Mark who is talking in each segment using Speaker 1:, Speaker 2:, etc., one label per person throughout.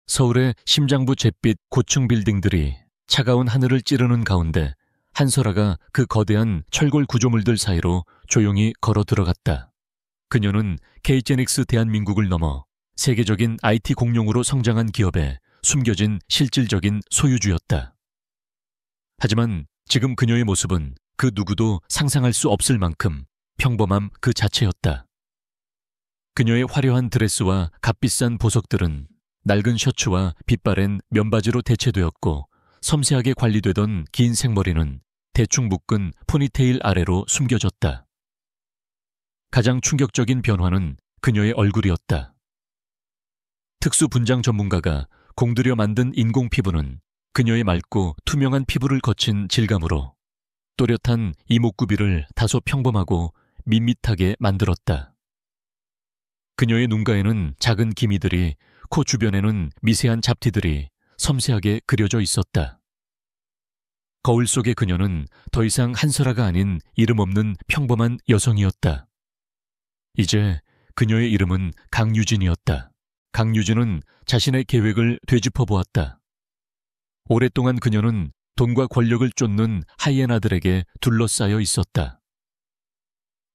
Speaker 1: 서울의 심장부 잿빛 고층 빌딩들이 차가운 하늘을 찌르는 가운데 한설아가 그 거대한 철골 구조물들 사이로 조용히 걸어 들어갔다. 그녀는 KGNX 대한민국을 넘어 세계적인 IT 공룡으로 성장한 기업의 숨겨진 실질적인 소유주였다. 하지만 지금 그녀의 모습은 그 누구도 상상할 수 없을 만큼 평범함 그 자체였다. 그녀의 화려한 드레스와 값비싼 보석들은 낡은 셔츠와 빛바랜 면바지로 대체되었고, 섬세하게 관리되던 긴 생머리는 대충 묶은 포니테일 아래로 숨겨졌다. 가장 충격적인 변화는 그녀의 얼굴이었다. 특수 분장 전문가가 공들여 만든 인공 피부는 그녀의 맑고 투명한 피부를 거친 질감으로 또렷한 이목구비를 다소 평범하고 밋밋하게 만들었다. 그녀의 눈가에는 작은 기미들이, 코 주변에는 미세한 잡티들이 섬세하게 그려져 있었다. 거울 속의 그녀는 더 이상 한설아가 아닌 이름 없는 평범한 여성이었다. 이제 그녀의 이름은 강유진이었다. 강유진은 자신의 계획을 되짚어 보았다. 오랫동안 그녀는 돈과 권력을 쫓는 하이에나들에게 둘러싸여 있었다.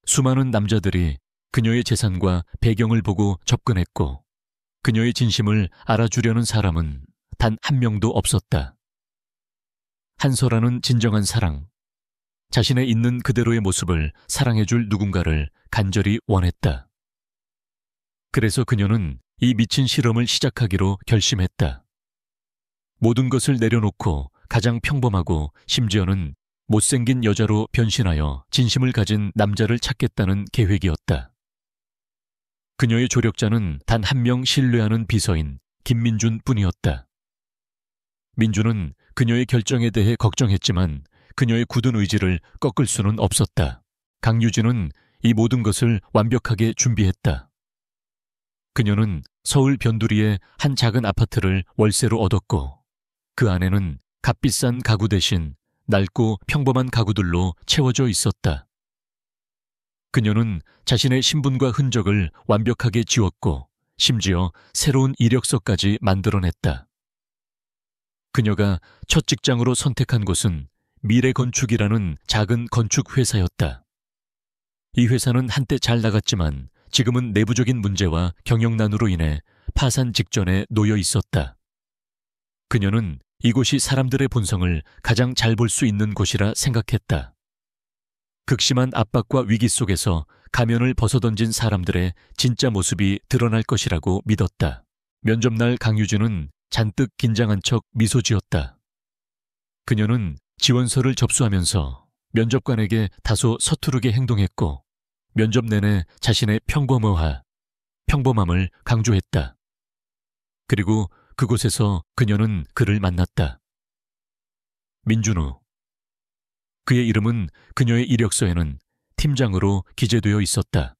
Speaker 1: 수많은 남자들이 그녀의 재산과 배경을 보고 접근했고, 그녀의 진심을 알아주려는 사람은 단 한 명도 없었다. 한설아는 진정한 사랑, 자신의 있는 그대로의 모습을 사랑해줄 누군가를 간절히 원했다. 그래서 그녀는 이 미친 실험을 시작하기로 결심했다. 모든 것을 내려놓고 가장 평범하고 심지어는 못생긴 여자로 변신하여 진심을 가진 남자를 찾겠다는 계획이었다. 그녀의 조력자는 단 한 명 신뢰하는 비서인 김민준 뿐이었다. 민준은 그녀의 결정에 대해 걱정했지만 그녀의 굳은 의지를 꺾을 수는 없었다. 강유진은 이 모든 것을 완벽하게 준비했다. 그녀는 서울 변두리의 한 작은 아파트를 월세로 얻었고, 그 안에는 값비싼 가구 대신 낡고 평범한 가구들로 채워져 있었다. 그녀는 자신의 신분과 흔적을 완벽하게 지웠고, 심지어 새로운 이력서까지 만들어냈다. 그녀가 첫 직장으로 선택한 곳은 미래건축이라는 작은 건축 회사였다. 이 회사는 한때 잘 나갔지만 지금은 내부적인 문제와 경영난으로 인해 파산 직전에 놓여 있었다. 그녀는 이곳이 사람들의 본성을 가장 잘 볼 수 있는 곳이라 생각했다. 극심한 압박과 위기 속에서 가면을 벗어던진 사람들의 진짜 모습이 드러날 것이라고 믿었다. 면접날 강유진은 잔뜩 긴장한 척 미소 지었다. 그녀는 지원서를 접수하면서 면접관에게 다소 서투르게 행동했고, 면접 내내 자신의 평범함을 강조했다. 그리고 그곳에서 그녀는 그를 만났다. 민준우. 그의 이름은 그녀의 이력서에는 팀장으로 기재되어 있었다.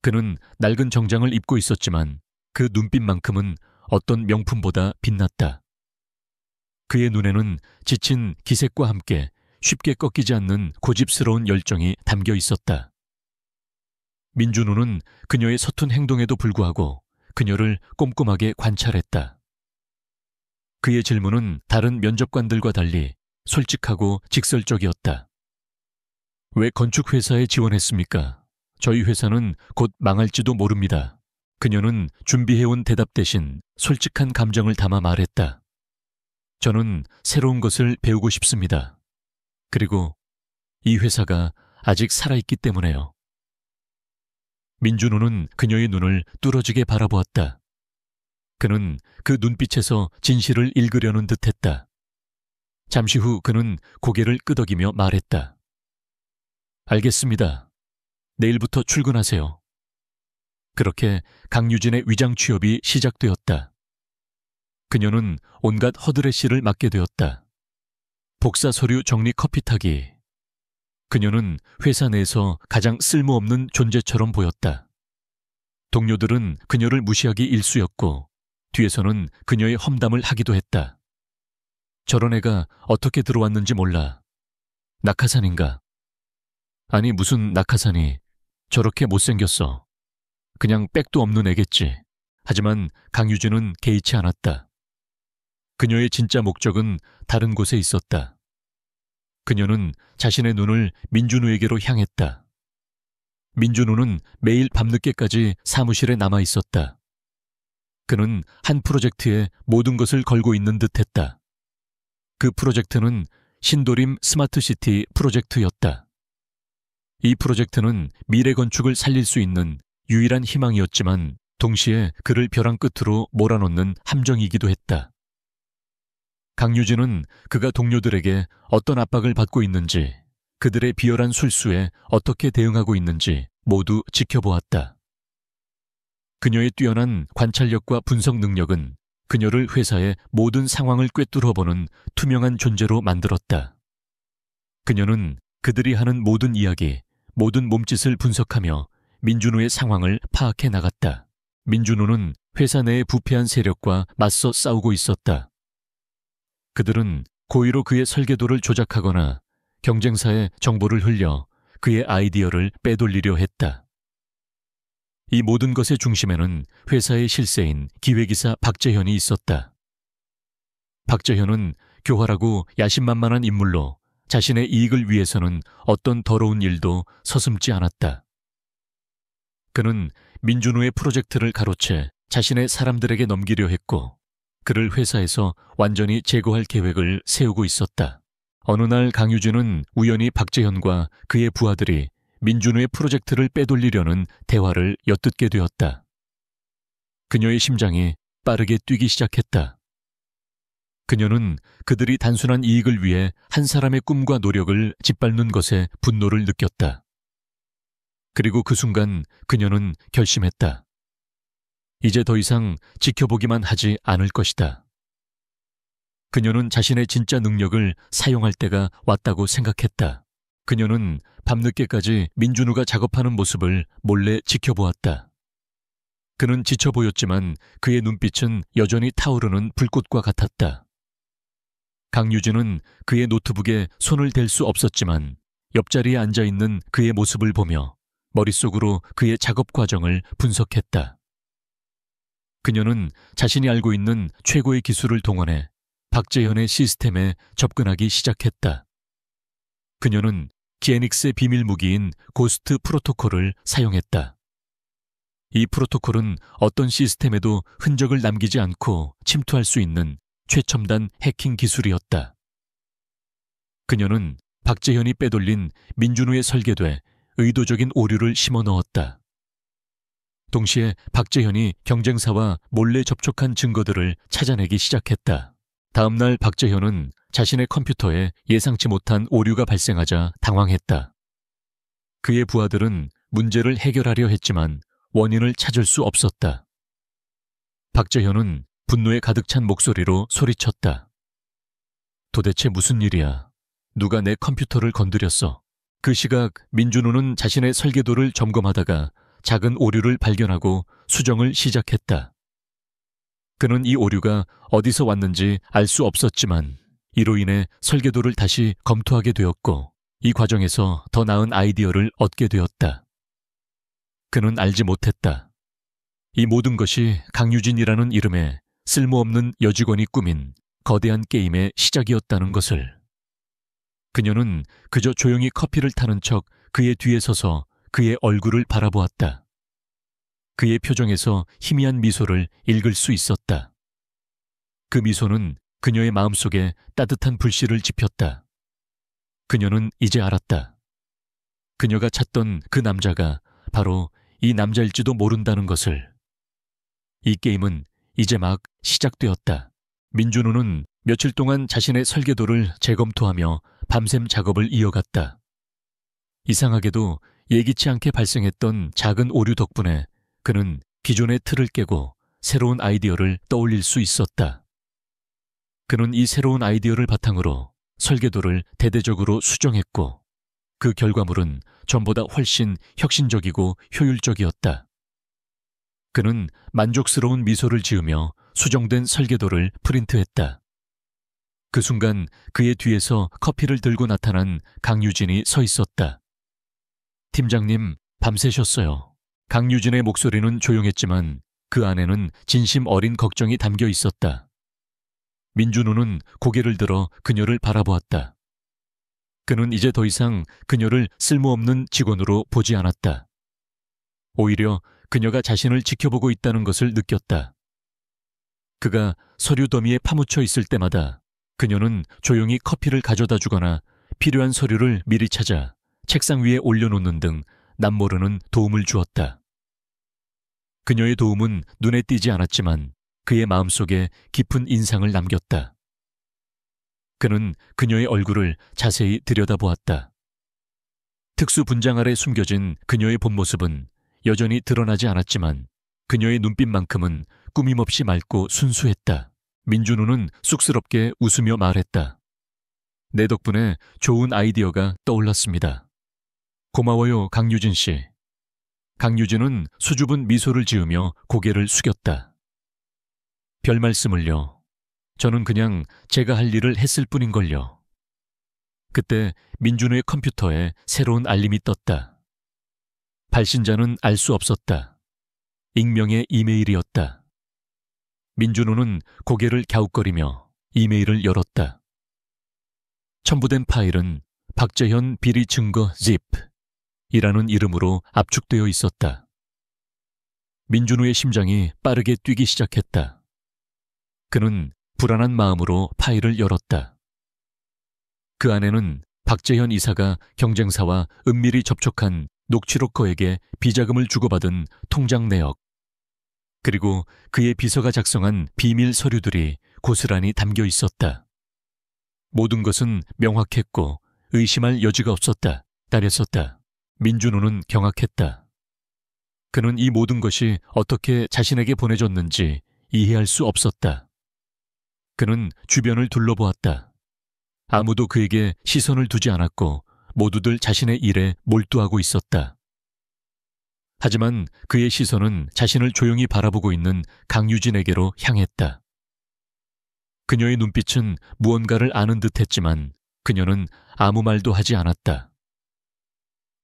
Speaker 1: 그는 낡은 정장을 입고 있었지만 그 눈빛만큼은 어떤 명품보다 빛났다. 그의 눈에는 지친 기색과 함께 쉽게 꺾이지 않는 고집스러운 열정이 담겨 있었다. 민준우는 그녀의 서툰 행동에도 불구하고 그녀를 꼼꼼하게 관찰했다. 그의 질문은 다른 면접관들과 달리 솔직하고 직설적이었다. 왜 건축회사에 지원했습니까? 저희 회사는 곧 망할지도 모릅니다. 그녀는 준비해온 대답 대신 솔직한 감정을 담아 말했다. 저는 새로운 것을 배우고 싶습니다. 그리고 이 회사가 아직 살아있기 때문에요. 민준우는 그녀의 눈을 뚫어지게 바라보았다. 그는 그 눈빛에서 진실을 읽으려는 듯했다. 잠시 후 그는 고개를 끄덕이며 말했다. 알겠습니다. 내일부터 출근하세요. 그렇게 강유진의 위장 취업이 시작되었다. 그녀는 온갖 허드렛일을 맡게 되었다. 복사 서류 정리 커피 타기. 그녀는 회사 내에서 가장 쓸모없는 존재처럼 보였다. 동료들은 그녀를 무시하기 일쑤였고, 뒤에서는 그녀의 험담을 하기도 했다. 저런 애가 어떻게 들어왔는지 몰라. 낙하산인가? 아니 무슨 낙하산이, 저렇게 못생겼어. 그냥 백도 없는 애겠지. 하지만 강유진은 개의치 않았다. 그녀의 진짜 목적은 다른 곳에 있었다. 그녀는 자신의 눈을 민준우에게로 향했다. 민준우는 매일 밤늦게까지 사무실에 남아 있었다. 그는 한 프로젝트에 모든 것을 걸고 있는 듯했다. 그 프로젝트는 신도림 스마트시티 프로젝트였다. 이 프로젝트는 미래 건축을 살릴 수 있는 유일한 희망이었지만 동시에 그를 벼랑 끝으로 몰아넣는 함정이기도 했다. 강유진은 그가 동료들에게 어떤 압박을 받고 있는지, 그들의 비열한 술수에 어떻게 대응하고 있는지 모두 지켜보았다. 그녀의 뛰어난 관찰력과 분석 능력은 그녀를 회사의 모든 상황을 꿰뚫어보는 투명한 존재로 만들었다. 그녀는 그들이 하는 모든 이야기, 모든 몸짓을 분석하며 민준우의 상황을 파악해 나갔다. 민준우는 회사 내의 부패한 세력과 맞서 싸우고 있었다. 그들은 고의로 그의 설계도를 조작하거나 경쟁사의 정보를 흘려 그의 아이디어를 빼돌리려 했다. 이 모든 것의 중심에는 회사의 실세인 기획이사 박재현이 있었다. 박재현은 교활하고 야심만만한 인물로 자신의 이익을 위해서는 어떤 더러운 일도 서슴지 않았다. 그는 민준우의 프로젝트를 가로채 자신의 사람들에게 넘기려 했고 그를 회사에서 완전히 제거할 계획을 세우고 있었다. 어느 날 강유진은 우연히 박재현과 그의 부하들이 민준우의 프로젝트를 빼돌리려는 대화를 엿듣게 되었다. 그녀의 심장이 빠르게 뛰기 시작했다. 그녀는 그들이 단순한 이익을 위해 한 사람의 꿈과 노력을 짓밟는 것에 분노를 느꼈다. 그리고 그 순간 그녀는 결심했다. 이제 더 이상 지켜보기만 하지 않을 것이다. 그녀는 자신의 진짜 능력을 사용할 때가 왔다고 생각했다. 그녀는 밤늦게까지 민준우가 작업하는 모습을 몰래 지켜보았다. 그는 지쳐 보였지만 그의 눈빛은 여전히 타오르는 불꽃과 같았다. 강유진은 그의 노트북에 손을 댈 수 없었지만 옆자리에 앉아있는 그의 모습을 보며 머릿속으로 그의 작업 과정을 분석했다. 그녀는 자신이 알고 있는 최고의 기술을 동원해 박재현의 시스템에 접근하기 시작했다. 그녀는 기에닉스의 비밀 무기인 고스트 프로토콜을 사용했다. 이 프로토콜은 어떤 시스템에도 흔적을 남기지 않고 침투할 수 있는 최첨단 해킹 기술이었다. 그녀는 박재현이 빼돌린 민준우의 설계도에 의도적인 오류를 심어 넣었다. 동시에 박재현이 경쟁사와 몰래 접촉한 증거들을 찾아내기 시작했다. 다음 날 박재현은 자신의 컴퓨터에 예상치 못한 오류가 발생하자 당황했다. 그의 부하들은 문제를 해결하려 했지만 원인을 찾을 수 없었다. 박재현은 분노에 가득 찬 목소리로 소리쳤다. 도대체 무슨 일이야? 누가 내 컴퓨터를 건드렸어? 그 시각 민준우는 자신의 설계도를 점검하다가 작은 오류를 발견하고 수정을 시작했다. 그는 이 오류가 어디서 왔는지 알 수 없었지만 이로 인해 설계도를 다시 검토하게 되었고 이 과정에서 더 나은 아이디어를 얻게 되었다. 그는 알지 못했다. 이 모든 것이 강유진이라는 이름의 쓸모없는 여직원이 꾸민 거대한 게임의 시작이었다는 것을. 그녀는 그저 조용히 커피를 타는 척 그의 뒤에 서서 그의 얼굴을 바라보았다. 그의 표정에서 희미한 미소를 읽을 수 있었다. 그 미소는 그녀의 마음속에 따뜻한 불씨를 지폈다. 그녀는 이제 알았다. 그녀가 찾던 그 남자가 바로 이 남자일지도 모른다는 것을. 이 게임은 이제 막 시작되었다. 민준우는 며칠 동안 자신의 설계도를 재검토하며 밤샘 작업을 이어갔다. 이상하게도 예기치 않게 발생했던 작은 오류 덕분에 그는 기존의 틀을 깨고 새로운 아이디어를 떠올릴 수 있었다. 그는 이 새로운 아이디어를 바탕으로 설계도를 대대적으로 수정했고 그 결과물은 전보다 훨씬 혁신적이고 효율적이었다. 그는 만족스러운 미소를 지으며 수정된 설계도를 프린트했다. 그 순간 그의 뒤에서 커피를 들고 나타난 강유진이 서 있었다. 팀장님, 밤새셨어요. 강유진의 목소리는 조용했지만 그 안에는 진심 어린 걱정이 담겨 있었다. 민준호는 고개를 들어 그녀를 바라보았다. 그는 이제 더 이상 그녀를 쓸모없는 직원으로 보지 않았다. 오히려 그녀가 자신을 지켜보고 있다는 것을 느꼈다. 그가 서류 더미에 파묻혀 있을 때마다 그녀는 조용히 커피를 가져다 주거나 필요한 서류를 미리 찾아 책상 위에 올려놓는 등 남모르는 도움을 주었다. 그녀의 도움은 눈에 띄지 않았지만 그의 마음속에 깊은 인상을 남겼다. 그는 그녀의 얼굴을 자세히 들여다보았다. 특수 분장 아래 숨겨진 그녀의 본 모습은 여전히 드러나지 않았지만 그녀의 눈빛만큼은 꾸밈없이 맑고 순수했다. 민준호는 쑥스럽게 웃으며 말했다. 내 덕분에 좋은 아이디어가 떠올랐습니다. 고마워요, 강유진 씨. 강유진은 수줍은 미소를 지으며 고개를 숙였다. 별 말씀을요. 저는 그냥 제가 할 일을 했을 뿐인걸요. 그때 민준호의 컴퓨터에 새로운 알림이 떴다. 발신자는 알 수 없었다. 익명의 이메일이었다. 민준호는 고개를 갸웃거리며 이메일을 열었다. 첨부된 파일은 박재현 비리 증거 ZIP이라는 이름으로 압축되어 있었다. 민준호의 심장이 빠르게 뛰기 시작했다. 그는 불안한 마음으로 파일을 열었다. 그 안에는 박재현 이사가 경쟁사와 은밀히 접촉한 녹취록거에게 비자금을 주고받은 통장 내역, 그리고 그의 비서가 작성한 비밀 서류들이 고스란히 담겨 있었다. 모든 것은 명확했고 의심할 여지가 없었다. 따렸었다. 민준호는 경악했다. 그는 이 모든 것이 어떻게 자신에게 보내졌는지 이해할 수 없었다. 그는 주변을 둘러보았다. 아무도 그에게 시선을 두지 않았고 모두들 자신의 일에 몰두하고 있었다. 하지만 그의 시선은 자신을 조용히 바라보고 있는 강유진에게로 향했다. 그녀의 눈빛은 무언가를 아는 듯했지만 그녀는 아무 말도 하지 않았다.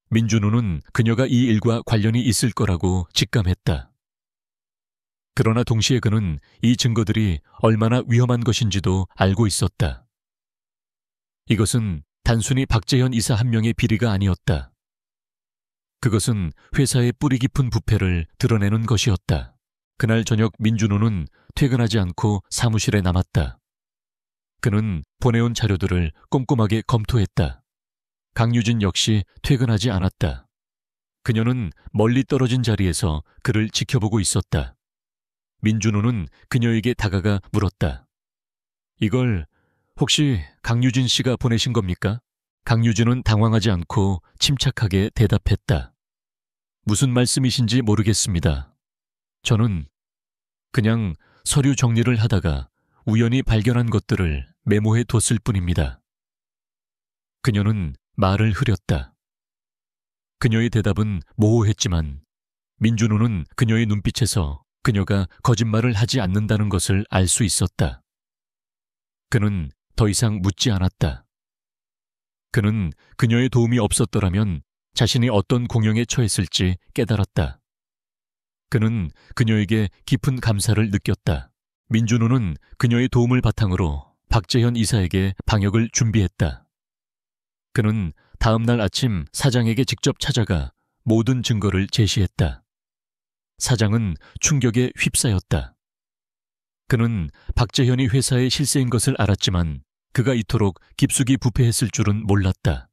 Speaker 1: 민준호는 그녀가 이 일과 관련이 있을 거라고 직감했다. 그러나 동시에 그는 이 증거들이 얼마나 위험한 것인지도 알고 있었다. 이것은 단순히 박재현 이사 한 명의 비리가 아니었다. 그것은 회사의 뿌리 깊은 부패를 드러내는 것이었다. 그날 저녁 민준호는 퇴근하지 않고 사무실에 남았다. 그는 보내온 자료들을 꼼꼼하게 검토했다. 강유진 역시 퇴근하지 않았다. 그녀는 멀리 떨어진 자리에서 그를 지켜보고 있었다. 민준호는 그녀에게 다가가 물었다. 이걸 혹시 강유진 씨가 보내신 겁니까? 강유진은 당황하지 않고 침착하게 대답했다. 무슨 말씀이신지 모르겠습니다. 저는 그냥 서류 정리를 하다가 우연히 발견한 것들을 메모해 뒀을 뿐입니다. 그녀는 말을 흐렸다. 그녀의 대답은 모호했지만 민준호는 그녀의 눈빛에서 그녀가 거짓말을 하지 않는다는 것을 알 수 있었다. 그는 더 이상 묻지 않았다. 그는 그녀의 도움이 없었더라면 자신이 어떤 공영에 처했을지 깨달았다. 그는 그녀에게 깊은 감사를 느꼈다. 민준호는 그녀의 도움을 바탕으로 박재현 이사에게 방역을 준비했다. 그는 다음 날 아침 사장에게 직접 찾아가 모든 증거를 제시했다. 사장은 충격에 휩싸였다. 그는 박재현이 회사의 실세인 것을 알았지만 그가 이토록 깊숙이 부패했을 줄은 몰랐다.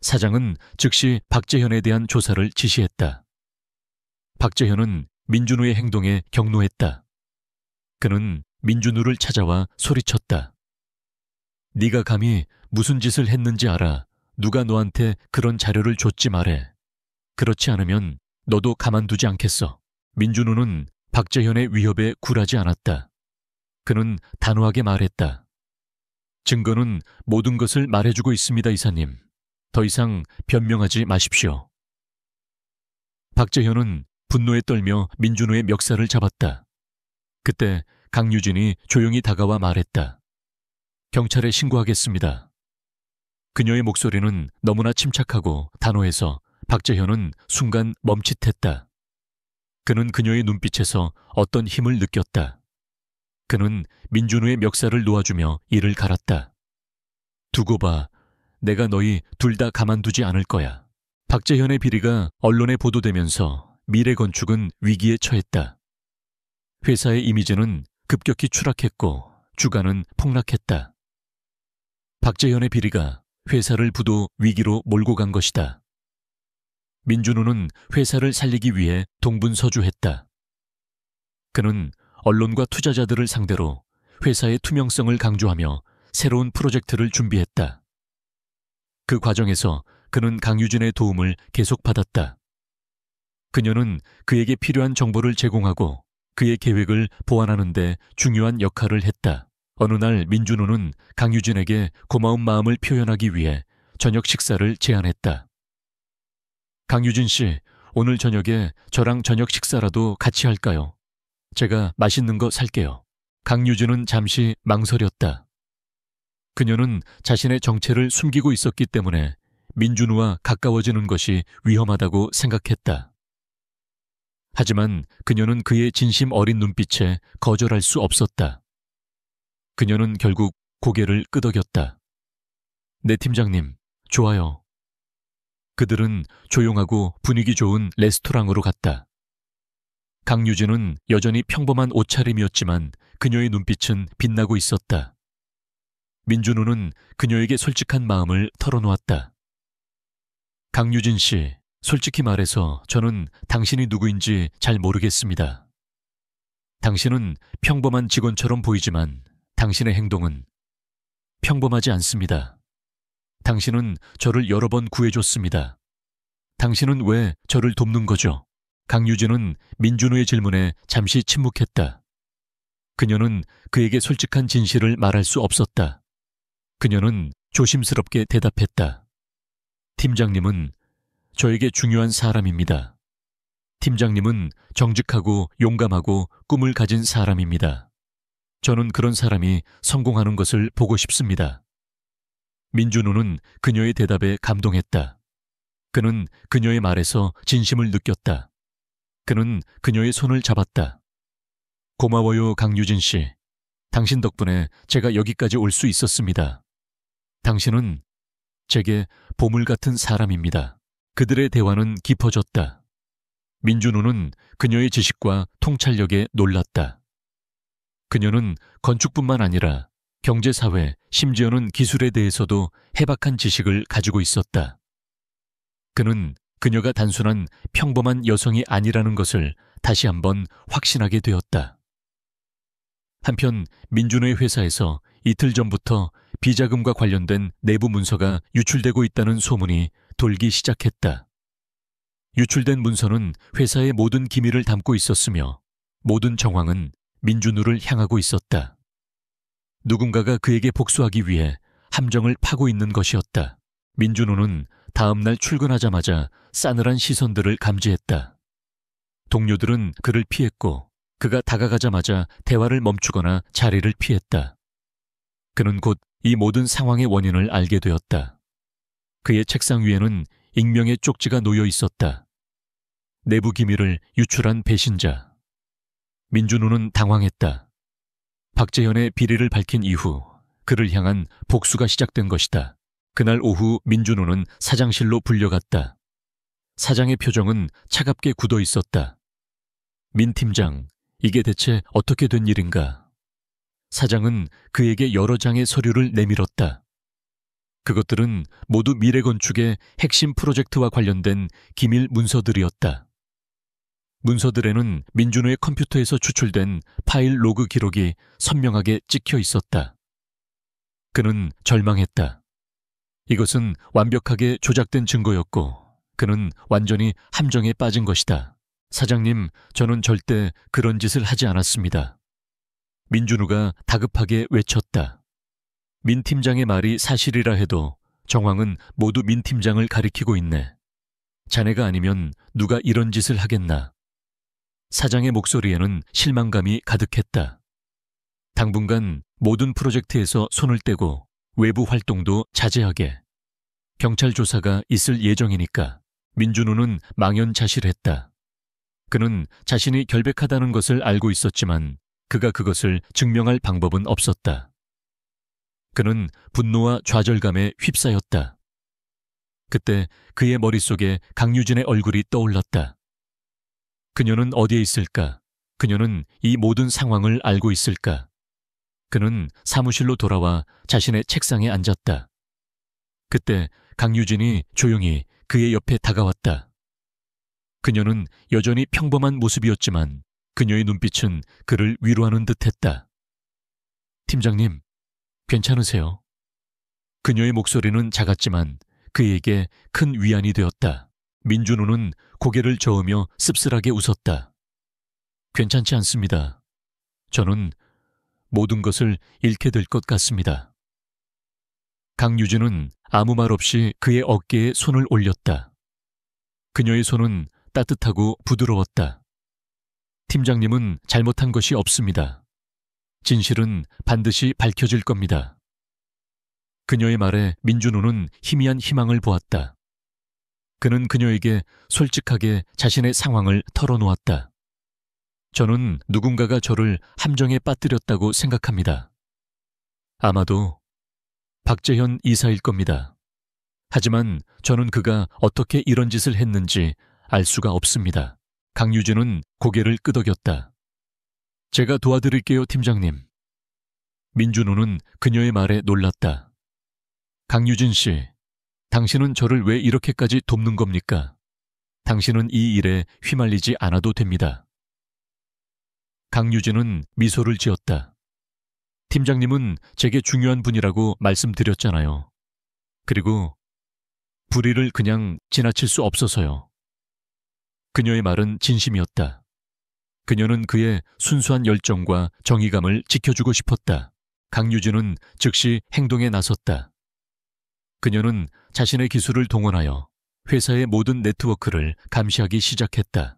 Speaker 1: 사장은 즉시 박재현에 대한 조사를 지시했다. 박재현은 민준호의 행동에 경노했다. 그는 민준호를 찾아와 소리쳤다. 네가 감히 무슨 짓을 했는지 알아. 누가 너한테 그런 자료를 줬지 말해. 그렇지 않으면 너도 가만두지 않겠어. 민준호는 박재현의 위협에 굴하지 않았다. 그는 단호하게 말했다. 증거는 모든 것을 말해주고 있습니다, 이사님. 더 이상 변명하지 마십시오. 박재현은 분노에 떨며 민준호의 멱살을 잡았다. 그때 강유진이 조용히 다가와 말했다. 경찰에 신고하겠습니다. 그녀의 목소리는 너무나 침착하고 단호해서 박재현은 순간 멈칫했다. 그는 그녀의 눈빛에서 어떤 힘을 느꼈다. 그는 민준우의 멱살을 놓아주며 이를 갈았다. 두고 봐. 내가 너희 둘 다 가만두지 않을 거야. 박재현의 비리가 언론에 보도되면서 미래건축은 위기에 처했다. 회사의 이미지는 급격히 추락했고 주가는 폭락했다. 박재현의 비리가 회사를 부도 위기로 몰고 간 것이다. 민준우는 회사를 살리기 위해 동분서주했다. 그는 언론과 투자자들을 상대로 회사의 투명성을 강조하며 새로운 프로젝트를 준비했다. 그 과정에서 그는 강유진의 도움을 계속 받았다. 그녀는 그에게 필요한 정보를 제공하고 그의 계획을 보완하는 데 중요한 역할을 했다. 어느 날 민준우는 강유진에게 고마운 마음을 표현하기 위해 저녁 식사를 제안했다. 강유진 씨, 오늘 저녁에 저랑 저녁 식사라도 같이 할까요? 제가 맛있는 거 살게요. 강유진은 잠시 망설였다. 그녀는 자신의 정체를 숨기고 있었기 때문에 민준우와 가까워지는 것이 위험하다고 생각했다. 하지만 그녀는 그의 진심 어린 눈빛에 거절할 수 없었다. 그녀는 결국 고개를 끄덕였다. 네, 팀장님, 좋아요. 그들은 조용하고 분위기 좋은 레스토랑으로 갔다. 강유진은 여전히 평범한 옷차림이었지만 그녀의 눈빛은 빛나고 있었다. 민준우는 그녀에게 솔직한 마음을 털어놓았다. 강유진 씨, 솔직히 말해서 저는 당신이 누구인지 잘 모르겠습니다. 당신은 평범한 직원처럼 보이지만 당신의 행동은 평범하지 않습니다. 당신은 저를 여러 번 구해줬습니다. 당신은 왜 저를 돕는 거죠? 강유진은 민준우의 질문에 잠시 침묵했다. 그녀는 그에게 솔직한 진실을 말할 수 없었다. 그녀는 조심스럽게 대답했다. 팀장님은 저에게 중요한 사람입니다. 팀장님은 정직하고 용감하고 꿈을 가진 사람입니다. 저는 그런 사람이 성공하는 것을 보고 싶습니다. 민준우는 그녀의 대답에 감동했다. 그는 그녀의 말에서 진심을 느꼈다. 그는 그녀의 손을 잡았다. 고마워요, 강유진 씨. 당신 덕분에 제가 여기까지 올 수 있었습니다. 당신은 제게 보물 같은 사람입니다. 그들의 대화는 깊어졌다. 민준우는 그녀의 지식과 통찰력에 놀랐다. 그녀는 건축뿐만 아니라 경제, 사회, 심지어는 기술에 대해서도 해박한 지식을 가지고 있었다. 그는 그녀가 단순한 평범한 여성이 아니라는 것을 다시 한번 확신하게 되었다. 한편 민준우의 회사에서 이틀 전부터 비자금과 관련된 내부 문서가 유출되고 있다는 소문이 돌기 시작했다. 유출된 문서는 회사의 모든 기밀을 담고 있었으며 모든 정황은 민준우를 향하고 있었다. 누군가가 그에게 복수하기 위해 함정을 파고 있는 것이었다. 민준우는 다음 날 출근하자마자 싸늘한 시선들을 감지했다. 동료들은 그를 피했고 그가 다가가자마자 대화를 멈추거나 자리를 피했다. 그는 곧 이 모든 상황의 원인을 알게 되었다. 그의 책상 위에는 익명의 쪽지가 놓여 있었다. 내부 기밀을 유출한 배신자. 민준우는 당황했다. 박재현의 비리를 밝힌 이후 그를 향한 복수가 시작된 것이다. 그날 오후 민준우는 사장실로 불려갔다. 사장의 표정은 차갑게 굳어 있었다. 민 팀장, 이게 대체 어떻게 된 일인가? 사장은 그에게 여러 장의 서류를 내밀었다. 그것들은 모두 미래건축의 핵심 프로젝트와 관련된 기밀 문서들이었다. 문서들에는 민준우의 컴퓨터에서 추출된 파일 로그 기록이 선명하게 찍혀 있었다. 그는 절망했다. 이것은 완벽하게 조작된 증거였고 그는 완전히 함정에 빠진 것이다. 사장님, 저는 절대 그런 짓을 하지 않았습니다. 민준우가 다급하게 외쳤다. 민 팀장의 말이 사실이라 해도 정황은 모두 민 팀장을 가리키고 있네. 자네가 아니면 누가 이런 짓을 하겠나. 사장의 목소리에는 실망감이 가득했다. 당분간 모든 프로젝트에서 손을 떼고 외부 활동도 자제하게. 경찰 조사가 있을 예정이니까. 민준우는 망연자실했다. 그는 자신이 결백하다는 것을 알고 있었지만 그가 그것을 증명할 방법은 없었다. 그는 분노와 좌절감에 휩싸였다. 그때 그의 머릿속에 강유진의 얼굴이 떠올랐다. 그녀는 어디에 있을까? 그녀는 이 모든 상황을 알고 있을까? 그는 사무실로 돌아와 자신의 책상에 앉았다. 그때 강유진이 조용히 그의 옆에 다가왔다. 그녀는 여전히 평범한 모습이었지만 그녀의 눈빛은 그를 위로하는 듯했다. 팀장님, 괜찮으세요? 그녀의 목소리는 작았지만 그에게 큰 위안이 되었다. 민준호는 고개를 저으며 씁쓸하게 웃었다. 괜찮지 않습니다. 저는 모든 것을 잃게 될 것 같습니다. 강유진은 아무 말 없이 그의 어깨에 손을 올렸다. 그녀의 손은 따뜻하고 부드러웠다. 팀장님은 잘못한 것이 없습니다. 진실은 반드시 밝혀질 겁니다. 그녀의 말에 민준호는 희미한 희망을 보았다. 그는 그녀에게 솔직하게 자신의 상황을 털어놓았다. 저는 누군가가 저를 함정에 빠뜨렸다고 생각합니다. 아마도 박재현 이사일 겁니다. 하지만 저는 그가 어떻게 이런 짓을 했는지 알 수가 없습니다. 강유진은 고개를 끄덕였다. 제가 도와드릴게요, 팀장님. 민준호는 그녀의 말에 놀랐다. 강유진 씨, 당신은 저를 왜 이렇게까지 돕는 겁니까? 당신은 이 일에 휘말리지 않아도 됩니다. 강유진은 미소를 지었다. 팀장님은 제게 중요한 분이라고 말씀드렸잖아요. 그리고 불의를 그냥 지나칠 수 없어서요. 그녀의 말은 진심이었다. 그녀는 그의 순수한 열정과 정의감을 지켜주고 싶었다. 강유진은 즉시 행동에 나섰다. 그녀는 자신의 기술을 동원하여 회사의 모든 네트워크를 감시하기 시작했다.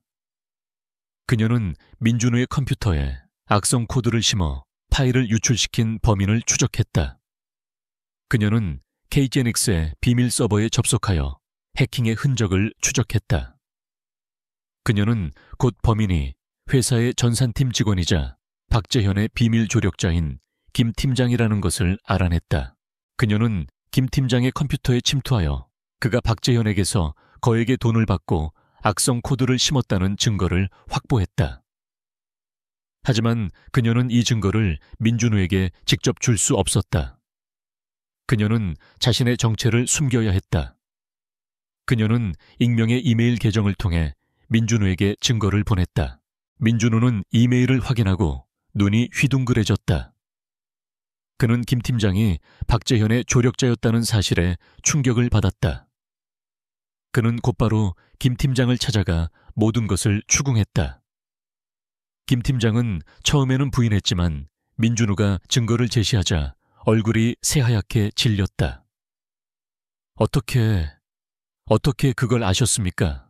Speaker 1: 그녀는 민준호의 컴퓨터에 악성 코드를 심어 파일을 유출시킨 범인을 추적했다. 그녀는 KGNX의 비밀 서버에 접속하여 해킹의 흔적을 추적했다. 그녀는 곧 범인이 회사의 전산팀 직원이자 박재현의 비밀 조력자인 김 팀장이라는 것을 알아냈다. 그녀는 김 팀장의 컴퓨터에 침투하여 그가 박재현에게서 거액의 돈을 받고 악성 코드를 심었다는 증거를 확보했다. 하지만 그녀는 이 증거를 민준호에게 직접 줄 수 없었다. 그녀는 자신의 정체를 숨겨야 했다. 그녀는 익명의 이메일 계정을 통해 민준호에게 증거를 보냈다. 민준호는 이메일을 확인하고 눈이 휘둥그레졌다. 그는 김 팀장이 박재현의 조력자였다는 사실에 충격을 받았다. 그는 곧바로 김 팀장을 찾아가 모든 것을 추궁했다. 김 팀장은 처음에는 부인했지만 민준호가 증거를 제시하자 얼굴이 새하얗게 질렸다. 어떻게 그걸 아셨습니까?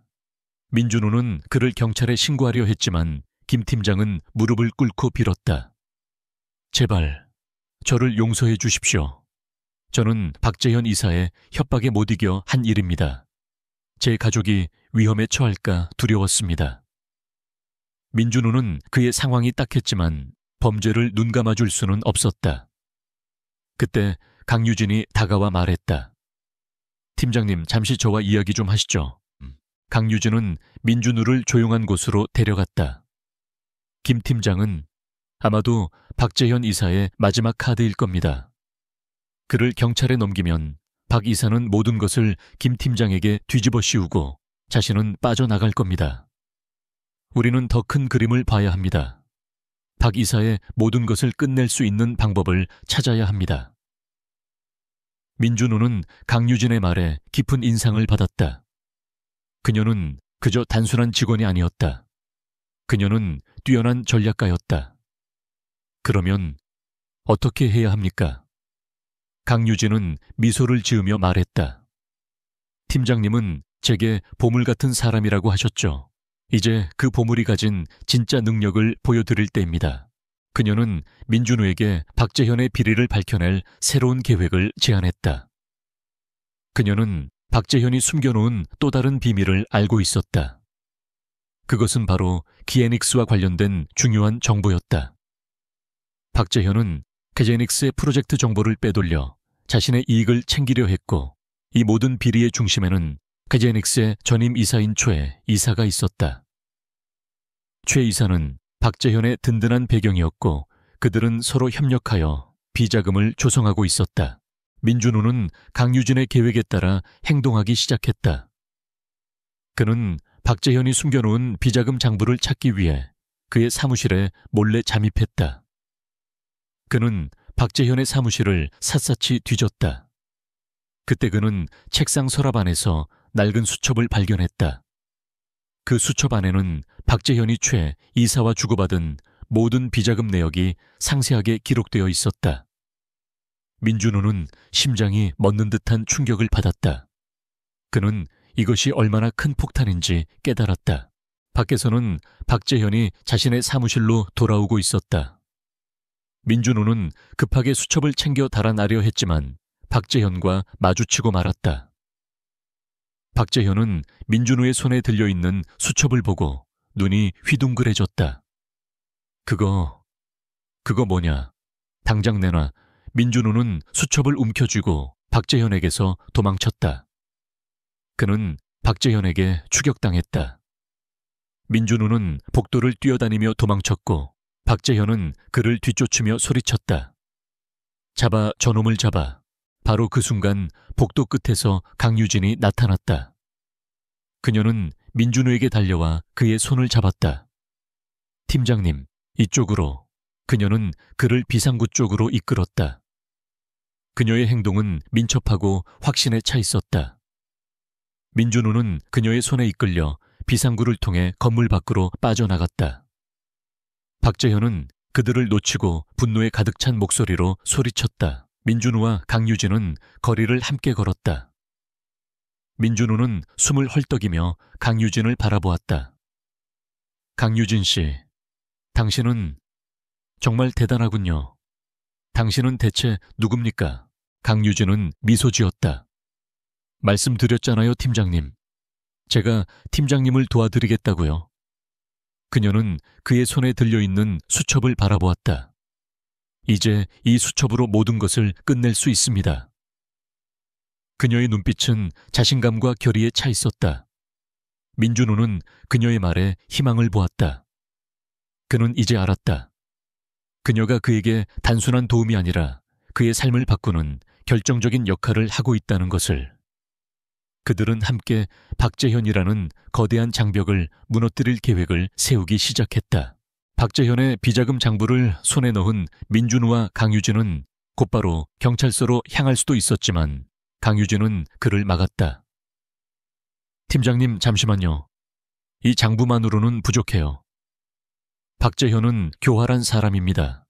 Speaker 1: 민준호는 그를 경찰에 신고하려 했지만 김 팀장은 무릎을 꿇고 빌었다. 제발 저를 용서해 주십시오. 저는 박재현 이사의 협박에 못 이겨 한 일입니다. 제 가족이 위험에 처할까 두려웠습니다. 민준호는 그의 상황이 딱했지만 범죄를 눈감아줄 수는 없었다. 그때 강유진이 다가와 말했다. 팀장님, 잠시 저와 이야기 좀 하시죠. 강유진은 민준호를 조용한 곳으로 데려갔다. 김 팀장은 아마도 박재현 이사의 마지막 카드일 겁니다. 그를 경찰에 넘기면 박 이사는 모든 것을 김 팀장에게 뒤집어 씌우고 자신은 빠져나갈 겁니다. 우리는 더 큰 그림을 봐야 합니다. 박 이사의 모든 것을 끝낼 수 있는 방법을 찾아야 합니다. 민준호는 강유진의 말에 깊은 인상을 받았다. 그녀는 그저 단순한 직원이 아니었다. 그녀는 뛰어난 전략가였다. 그러면 어떻게 해야 합니까? 강유진은 미소를 지으며 말했다. 팀장님은 제게 보물 같은 사람이라고 하셨죠. 이제 그 보물이 가진 진짜 능력을 보여드릴 때입니다. 그녀는 민준호에게 박재현의 비리를 밝혀낼 새로운 계획을 제안했다. 그녀는 박재현이 숨겨놓은 또 다른 비밀을 알고 있었다. 그것은 바로 기에닉스와 관련된 중요한 정보였다. 박재현은 캐제닉스의 프로젝트 정보를 빼돌려 자신의 이익을 챙기려 했고, 이 모든 비리의 중심에는 캐제닉스의 전임 이사인 최 이사가 있었다. 최 이사는 박재현의 든든한 배경이었고, 그들은 서로 협력하여 비자금을 조성하고 있었다. 민준호는 강유진의 계획에 따라 행동하기 시작했다. 그는 박재현이 숨겨놓은 비자금 장부를 찾기 위해 그의 사무실에 몰래 잠입했다. 그는 박재현의 사무실을 샅샅이 뒤졌다. 그때 그는 책상 서랍 안에서 낡은 수첩을 발견했다. 그 수첩 안에는 박재현이 최 이사와 주고받은 모든 비자금 내역이 상세하게 기록되어 있었다. 민준호는 심장이 멎는 듯한 충격을 받았다. 그는 이것이 얼마나 큰 폭탄인지 깨달았다. 밖에서는 박재현이 자신의 사무실로 돌아오고 있었다. 민준호는 급하게 수첩을 챙겨 달아나려 했지만 박재현과 마주치고 말았다. 박재현은 민준호의 손에 들려있는 수첩을 보고 눈이 휘둥그레졌다. 그거 뭐냐? 당장 내놔. 민준호는 수첩을 움켜쥐고 박재현에게서 도망쳤다. 그는 박재현에게 추격당했다. 민준호는 복도를 뛰어다니며 도망쳤고, 박재현은 그를 뒤쫓으며 소리쳤다. 잡아, 저놈을 잡아. 바로 그 순간 복도 끝에서 강유진이 나타났다. 그녀는 민준호에게 달려와 그의 손을 잡았다. 팀장님, 이쪽으로. 그녀는 그를 비상구 쪽으로 이끌었다. 그녀의 행동은 민첩하고 확신에 차 있었다. 민준호는 그녀의 손에 이끌려 비상구를 통해 건물 밖으로 빠져나갔다. 박재현은 그들을 놓치고 분노에 가득 찬 목소리로 소리쳤다. 민준호와 강유진은 거리를 함께 걸었다. 민준호는 숨을 헐떡이며 강유진을 바라보았다. 강유진 씨, 당신은 정말 대단하군요. 당신은 대체 누굽니까? 강유진은 미소 지었다. 말씀드렸잖아요, 팀장님. 제가 팀장님을 도와드리겠다고요. 그녀는 그의 손에 들려있는 수첩을 바라보았다. 이제 이 수첩으로 모든 것을 끝낼 수 있습니다. 그녀의 눈빛은 자신감과 결의에 차 있었다. 민준호는 그녀의 말에 희망을 보았다. 그는 이제 알았다. 그녀가 그에게 단순한 도움이 아니라 그의 삶을 바꾸는 결정적인 역할을 하고 있다는 것을. 그들은 함께 박재현이라는 거대한 장벽을 무너뜨릴 계획을 세우기 시작했다. 박재현의 비자금 장부를 손에 넣은 민준호와 강유진은 곧바로 경찰서로 향할 수도 있었지만 강유진은 그를 막았다. 팀장님, 잠시만요. 이 장부만으로는 부족해요. 박재현은 교활한 사람입니다.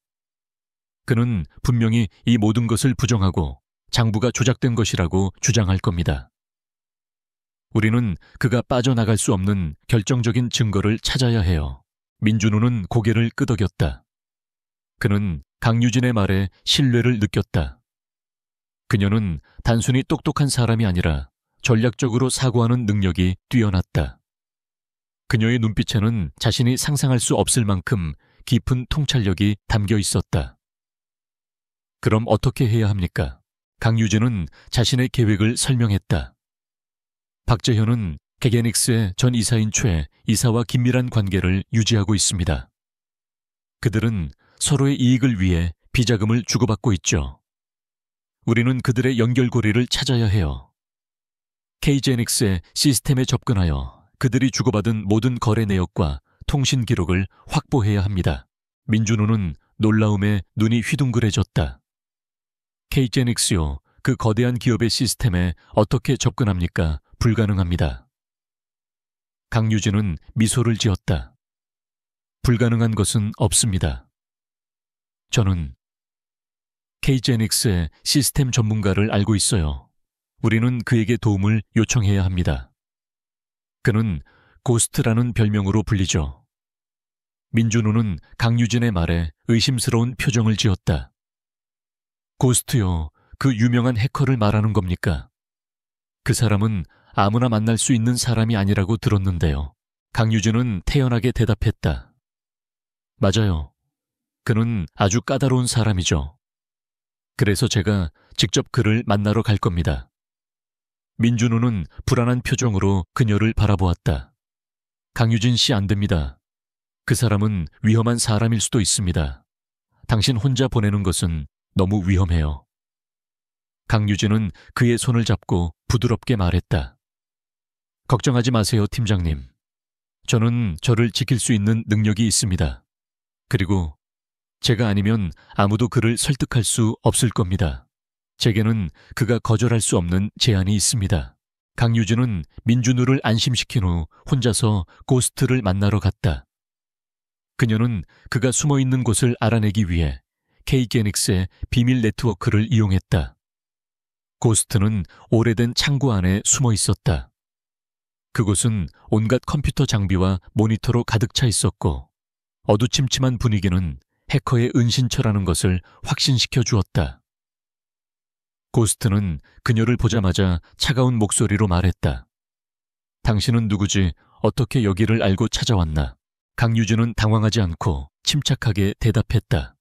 Speaker 1: 그는 분명히 이 모든 것을 부정하고 장부가 조작된 것이라고 주장할 겁니다. 우리는 그가 빠져나갈 수 없는 결정적인 증거를 찾아야 해요. 민준호는 고개를 끄덕였다. 그는 강유진의 말에 신뢰를 느꼈다. 그녀는 단순히 똑똑한 사람이 아니라 전략적으로 사고하는 능력이 뛰어났다. 그녀의 눈빛에는 자신이 상상할 수 없을 만큼 깊은 통찰력이 담겨 있었다. 그럼 어떻게 해야 합니까? 강유진은 자신의 계획을 설명했다. 박재현은 캐게닉스의 전 이사인 최 이사와 긴밀한 관계를 유지하고 있습니다. 그들은 서로의 이익을 위해 비자금을 주고받고 있죠. 우리는 그들의 연결고리를 찾아야 해요. KGNX의 시스템에 접근하여 그들이 주고받은 모든 거래 내역과 통신 기록을 확보해야 합니다. 민준호는 놀라움에 눈이 휘둥그레졌다. KGNX요, 그 거대한 기업의 시스템에 어떻게 접근합니까? 불가능합니다. 강유진은 미소를 지었다. 불가능한 것은 없습니다. 저는 KGNX의 시스템 전문가를 알고 있어요. 우리는 그에게 도움을 요청해야 합니다. 그는 고스트라는 별명으로 불리죠. 민준호는 강유진의 말에 의심스러운 표정을 지었다. 고스트요, 그 유명한 해커를 말하는 겁니까? 그 사람은 아무나 만날 수 있는 사람이 아니라고 들었는데요. 강유진은 태연하게 대답했다. 맞아요. 그는 아주 까다로운 사람이죠. 그래서 제가 직접 그를 만나러 갈 겁니다. 민준호는 불안한 표정으로 그녀를 바라보았다. 강유진 씨 안 됩니다. 그 사람은 위험한 사람일 수도 있습니다. 당신 혼자 보내는 것은 너무 위험해요. 강유진은 그의 손을 잡고 부드럽게 말했다. 걱정하지 마세요, 팀장님. 저는 저를 지킬 수 있는 능력이 있습니다. 그리고 제가 아니면 아무도 그를 설득할 수 없을 겁니다. 제게는 그가 거절할 수 없는 제안이 있습니다. 강유진은 민준우를 안심시킨 후 혼자서 고스트를 만나러 갔다. 그녀는 그가 숨어있는 곳을 알아내기 위해 K게닉스의 비밀 네트워크를 이용했다. 고스트는 오래된 창고 안에 숨어 있었다. 그곳은 온갖 컴퓨터 장비와 모니터로 가득 차 있었고 어두침침한 분위기는 해커의 은신처라는 것을 확신시켜 주었다. 고스트는 그녀를 보자마자 차가운 목소리로 말했다. 당신은 누구지? 어떻게 여기를 알고 찾아왔나? 강유진은 당황하지 않고 침착하게 대답했다.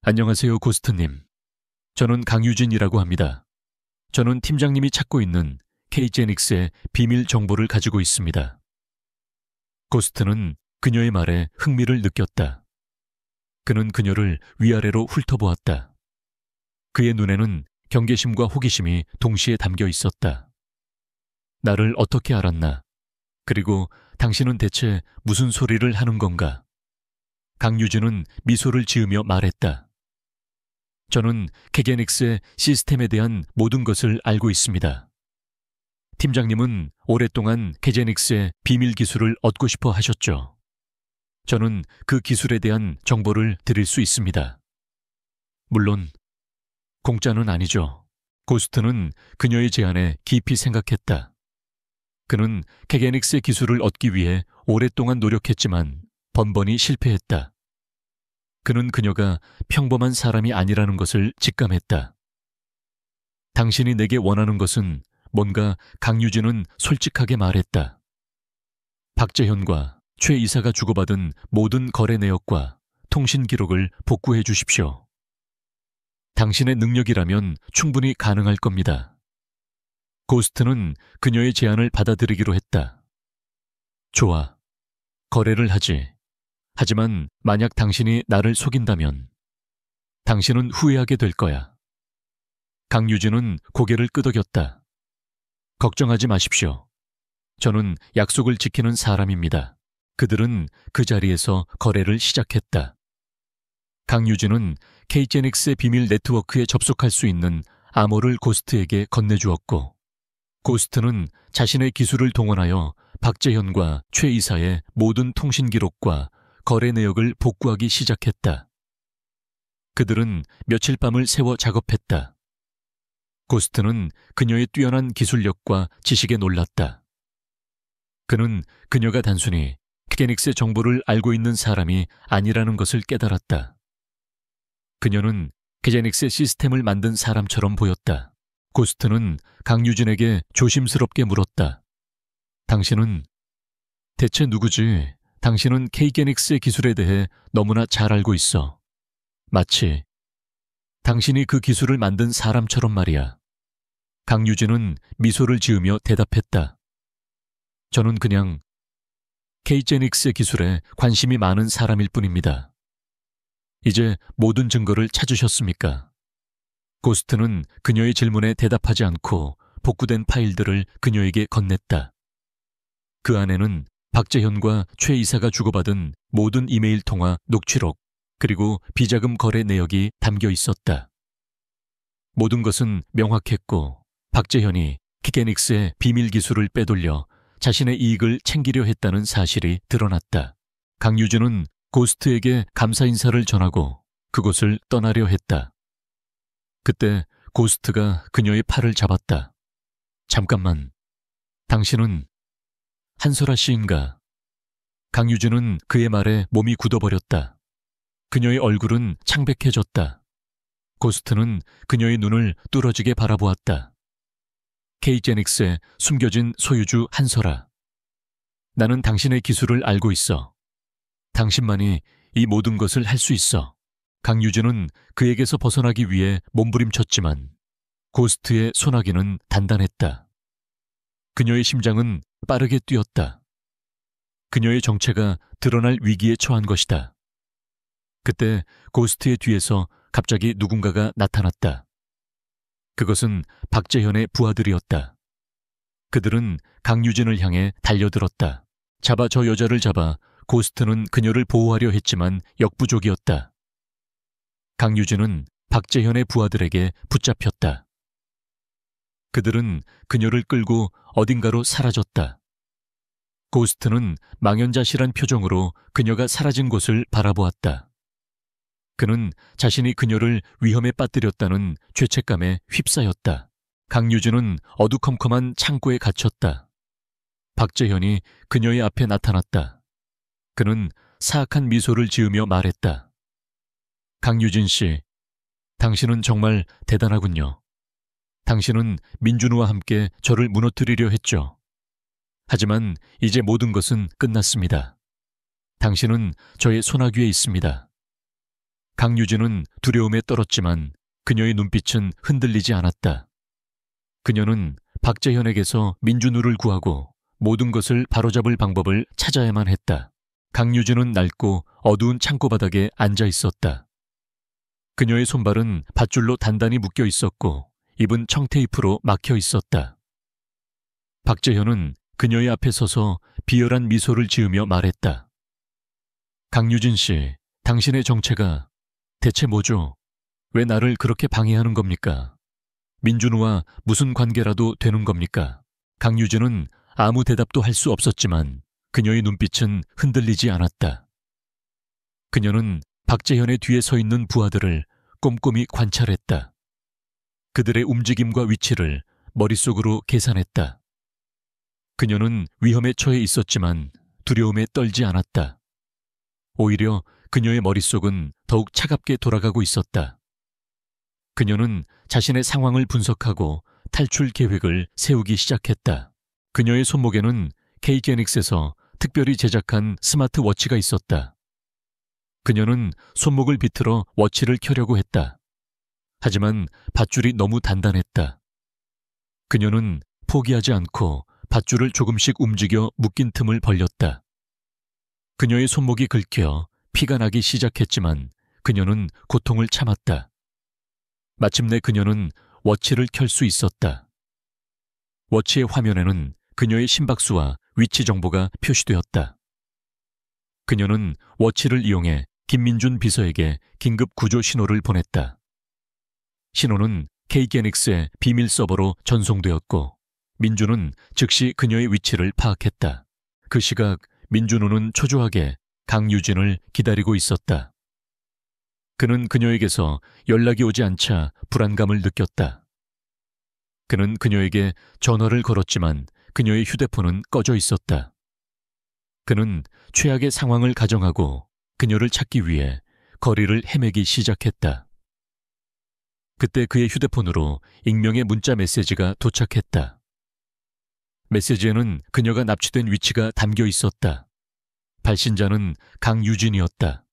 Speaker 1: 안녕하세요, 고스트님. 저는 강유진이라고 합니다. 저는 팀장님이 찾고 있는 K제닉스의 비밀 정보를 가지고 있습니다. 고스트는 그녀의 말에 흥미를 느꼈다. 그는 그녀를 위아래로 훑어보았다. 그의 눈에는 경계심과 호기심이 동시에 담겨 있었다. 나를 어떻게 알았나? 그리고 당신은 대체 무슨 소리를 하는 건가? 강유진은 미소를 지으며 말했다. 저는 K게닉스의 시스템에 대한 모든 것을 알고 있습니다. 팀장님은 오랫동안 K제닉스의 비밀 기술을 얻고 싶어 하셨죠. 저는 그 기술에 대한 정보를 드릴 수 있습니다. 물론 공짜는 아니죠. 고스트는 그녀의 제안에 깊이 생각했다. 그는 K게닉스의 기술을 얻기 위해 오랫동안 노력했지만 번번이 실패했다. 그는 그녀가 평범한 사람이 아니라는 것을 직감했다. 당신이 내게 원하는 것은 뭔가 강유진은 솔직하게 말했다. 박재현과 최 이사가 주고받은 모든 거래 내역과 통신 기록을 복구해 주십시오. 당신의 능력이라면 충분히 가능할 겁니다. 고스트는 그녀의 제안을 받아들이기로 했다. 좋아. 거래를 하지. 하지만 만약 당신이 나를 속인다면 당신은 후회하게 될 거야. 강유진은 고개를 끄덕였다. 걱정하지 마십시오. 저는 약속을 지키는 사람입니다. 그들은 그 자리에서 거래를 시작했다. 강유진은 K제닉스의 비밀 네트워크에 접속할 수 있는 암호를 고스트에게 건네주었고 고스트는 자신의 기술을 동원하여 박재현과 최 이사의 모든 통신 기록과 거래 내역을 복구하기 시작했다. 그들은 며칠 밤을 새워 작업했다. 고스트는 그녀의 뛰어난 기술력과 지식에 놀랐다. 그는 그녀가 단순히 K게닉스의 정보를 알고 있는 사람이 아니라는 것을 깨달았다. 그녀는 K제닉스의 시스템을 만든 사람처럼 보였다. 고스트는 강유진에게 조심스럽게 물었다. 당신은 대체 누구지? 당신은 K게닉스의 기술에 대해 너무나 잘 알고 있어. 마치 당신이 그 기술을 만든 사람처럼 말이야. 강유진은 미소를 지으며 대답했다. 저는 그냥 K제닉스의 기술에 관심이 많은 사람일 뿐입니다. 이제 모든 증거를 찾으셨습니까? 고스트는 그녀의 질문에 대답하지 않고 복구된 파일들을 그녀에게 건넸다. 그 안에는 박재현과 최 이사가 주고받은 모든 이메일 통화 녹취록 그리고 비자금 거래 내역이 담겨 있었다. 모든 것은 명확했고 박재현이 K게닉스의 비밀 기술을 빼돌려 자신의 이익을 챙기려 했다는 사실이 드러났다. 강유진은 고스트에게 감사 인사를 전하고 그곳을 떠나려 했다. 그때 고스트가 그녀의 팔을 잡았다. 잠깐만, 당신은 한설아 씨인가? 강유진은 그의 말에 몸이 굳어버렸다. 그녀의 얼굴은 창백해졌다. 고스트는 그녀의 눈을 뚫어지게 바라보았다. K제닉스의 숨겨진 소유주 한설아. 나는 당신의 기술을 알고 있어. 당신만이 이 모든 것을 할 수 있어. 강유진은 그에게서 벗어나기 위해 몸부림쳤지만 고스트의 소나기는 단단했다. 그녀의 심장은 빠르게 뛰었다. 그녀의 정체가 드러날 위기에 처한 것이다. 그때 고스트의 뒤에서 갑자기 누군가가 나타났다. 그것은 박재현의 부하들이었다. 그들은 강유진을 향해 달려들었다. 잡아, 저 여자를 잡아. 고스트는 그녀를 보호하려 했지만 역부족이었다. 강유진은 박재현의 부하들에게 붙잡혔다. 그들은 그녀를 끌고 어딘가로 사라졌다. 고스트는 망연자실한 표정으로 그녀가 사라진 곳을 바라보았다. 그는 자신이 그녀를 위험에 빠뜨렸다는 죄책감에 휩싸였다. 강유진은 어두컴컴한 창고에 갇혔다. 박재현이 그녀의 앞에 나타났다. 그는 사악한 미소를 지으며 말했다. 강유진 씨, 당신은 정말 대단하군요. 당신은 민준우와 함께 저를 무너뜨리려 했죠. 하지만 이제 모든 것은 끝났습니다. 당신은 저의 소나귀에 있습니다. 강유진은 두려움에 떨었지만 그녀의 눈빛은 흔들리지 않았다. 그녀는 박재현에게서 민준우를 구하고 모든 것을 바로잡을 방법을 찾아야만 했다. 강유진은 낡고 어두운 창고 바닥에 앉아 있었다. 그녀의 손발은 밧줄로 단단히 묶여 있었고 입은 청테이프로 막혀 있었다. 박재현은 그녀의 앞에 서서 비열한 미소를 지으며 말했다. 강유진 씨, 당신의 정체가 대체 뭐죠? 왜 나를 그렇게 방해하는 겁니까? 민준우와 무슨 관계라도 되는 겁니까? 강유진은 아무 대답도 할 수 없었지만 그녀의 눈빛은 흔들리지 않았다. 그녀는 박재현의 뒤에 서 있는 부하들을 꼼꼼히 관찰했다. 그들의 움직임과 위치를 머릿속으로 계산했다. 그녀는 위험에 처해 있었지만 두려움에 떨지 않았다. 오히려 그녀의 머릿속은 더욱 차갑게 돌아가고 있었다. 그녀는 자신의 상황을 분석하고 탈출 계획을 세우기 시작했다. 그녀의 손목에는 KGNX에서 특별히 제작한 스마트워치가 있었다. 그녀는 손목을 비틀어 워치를 켜려고 했다. 하지만 밧줄이 너무 단단했다. 그녀는 포기하지 않고 밧줄을 조금씩 움직여 묶인 틈을 벌렸다. 그녀의 손목이 긁혀 피가 나기 시작했지만 그녀는 고통을 참았다. 마침내 그녀는 워치를 켤 수 있었다. 워치의 화면에는 그녀의 심박수와 위치 정보가 표시되었다. 그녀는 워치를 이용해 김민준 비서에게 긴급 구조 신호를 보냈다. 신호는 KGNX의 비밀 서버로 전송되었고 민준은 즉시 그녀의 위치를 파악했다. 그 시각 민준우는 초조하게 강유진을 기다리고 있었다. 그는 그녀에게서 연락이 오지 않자 불안감을 느꼈다. 그는 그녀에게 전화를 걸었지만 그녀의 휴대폰은 꺼져 있었다. 그는 최악의 상황을 가정하고 그녀를 찾기 위해 거리를 헤매기 시작했다. 그때 그의 휴대폰으로 익명의 문자 메시지가 도착했다. 메시지에는 그녀가 납치된 위치가 담겨 있었다. 발신자는 강유진이었다.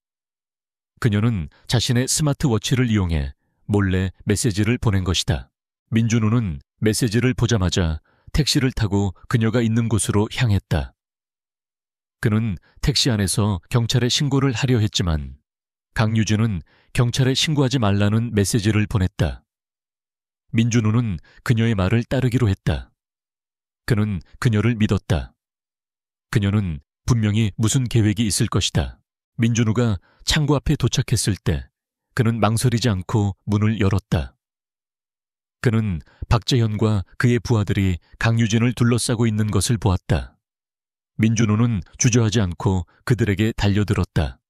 Speaker 1: 그녀는 자신의 스마트워치를 이용해 몰래 메시지를 보낸 것이다. 민준우는 메시지를 보자마자 택시를 타고 그녀가 있는 곳으로 향했다. 그는 택시 안에서 경찰에 신고를 하려 했지만 강유진은 경찰에 신고하지 말라는 메시지를 보냈다. 민준우는 그녀의 말을 따르기로 했다. 그는 그녀를 믿었다. 그녀는 분명히 무슨 계획이 있을 것이다. 민준우가 창고 앞에 도착했을 때 그는 망설이지 않고 문을 열었다. 그는 박재현과 그의 부하들이 강유진을 둘러싸고 있는 것을 보았다. 민준우는 주저하지 않고 그들에게 달려들었다.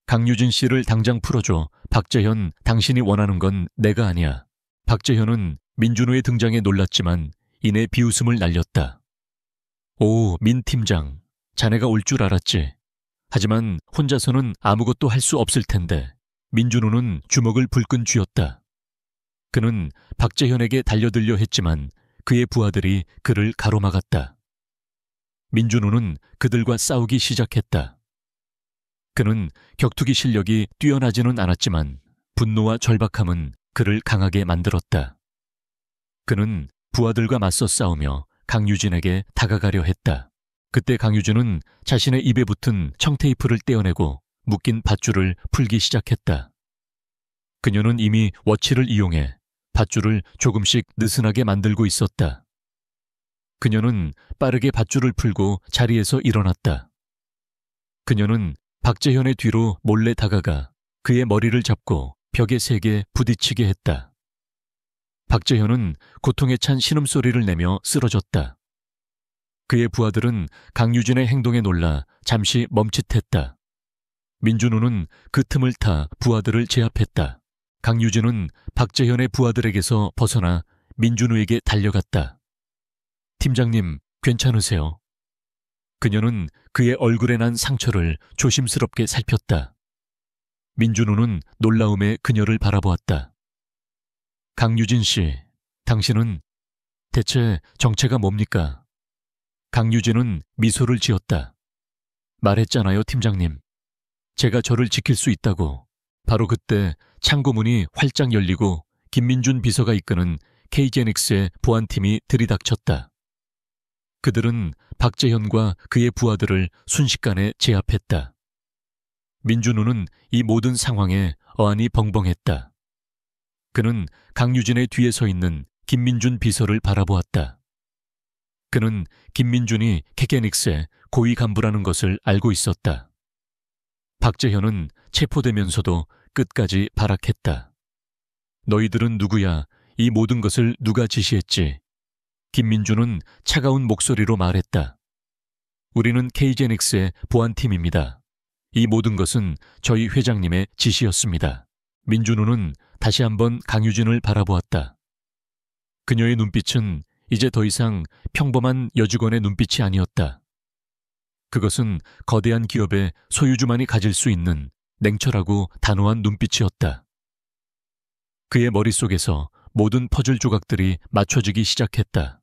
Speaker 1: 강유진 씨를 당장 풀어줘. 박재현, 당신이 원하는 건 내가 아니야. 박재현은 민준우의 등장에 놀랐지만 이내 비웃음을 날렸다. 오, 민 팀장. 자네가 올 줄 알았지. 하지만 혼자서는 아무것도 할 수 없을 텐데. 민준우는 주먹을 불끈 쥐었다. 그는 박재현에게 달려들려 했지만 그의 부하들이 그를 가로막았다. 민준우는 그들과 싸우기 시작했다. 그는 격투기 실력이 뛰어나지는 않았지만 분노와 절박함은 그를 강하게 만들었다. 그는 부하들과 맞서 싸우며 강유진에게 다가가려 했다. 그때 강유진은 자신의 입에 붙은 청테이프를 떼어내고 묶인 밧줄을 풀기 시작했다. 그녀는 이미 워치를 이용해 밧줄을 조금씩 느슨하게 만들고 있었다. 그녀는 빠르게 밧줄을 풀고 자리에서 일어났다. 그녀는 박재현의 뒤로 몰래 다가가 그의 머리를 잡고 벽에 세게 부딪히게 했다. 박재현은 고통에 찬 신음소리를 내며 쓰러졌다. 그의 부하들은 강유진의 행동에 놀라 잠시 멈칫했다. 민준우는 그 틈을 타 부하들을 제압했다. 강유진은 박재현의 부하들에게서 벗어나 민준우에게 달려갔다. 팀장님, 괜찮으세요? 그녀는 그의 얼굴에 난 상처를 조심스럽게 살폈다. 민준우는 놀라움에 그녀를 바라보았다. 강유진 씨, 당신은 대체 정체가 뭡니까? 강유진은 미소를 지었다. 말했잖아요, 팀장님. 제가 저를 지킬 수 있다고. 바로 그때 창고문이 활짝 열리고 김민준 비서가 이끄는 KGNX의 보안팀이 들이닥쳤다. 그들은 박재현과 그의 부하들을 순식간에 제압했다. 민준우는 이 모든 상황에 어안이 벙벙했다. 그는 강유진의 뒤에 서 있는 김민준 비서를 바라보았다. 그는 김민준이 KGNX의 고위 간부라는 것을 알고 있었다. 박재현은 체포되면서도 끝까지 발악했다. 너희들은 누구야? 이 모든 것을 누가 지시했지? 김민준은 차가운 목소리로 말했다. 우리는 KGNX의 보안팀입니다. 이 모든 것은 저희 회장님의 지시였습니다. 민준우는 다시 한번 강유진을 바라보았다. 그녀의 눈빛은 이제 더 이상 평범한 여직원의 눈빛이 아니었다. 그것은 거대한 기업의 소유주만이 가질 수 있는 냉철하고 단호한 눈빛이었다. 그의 머릿속에서 모든 퍼즐 조각들이 맞춰지기 시작했다.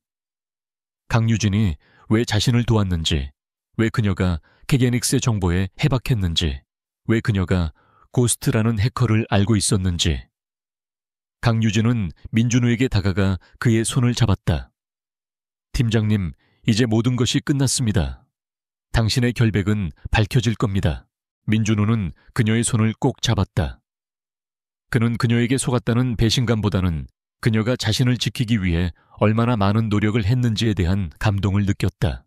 Speaker 1: 강유진이 왜 자신을 도왔는지, 왜 그녀가 KGNX의 정보에 해박했는지, 왜 그녀가 고스트라는 해커를 알고 있었는지. 강유진은 민준우에게 다가가 그의 손을 잡았다. 팀장님, 이제 모든 것이 끝났습니다. 당신의 결백은 밝혀질 겁니다. 민준우는 그녀의 손을 꼭 잡았다. 그는 그녀에게 속았다는 배신감보다는 그녀가 자신을 지키기 위해 얼마나 많은 노력을 했는지에 대한 감동을 느꼈다.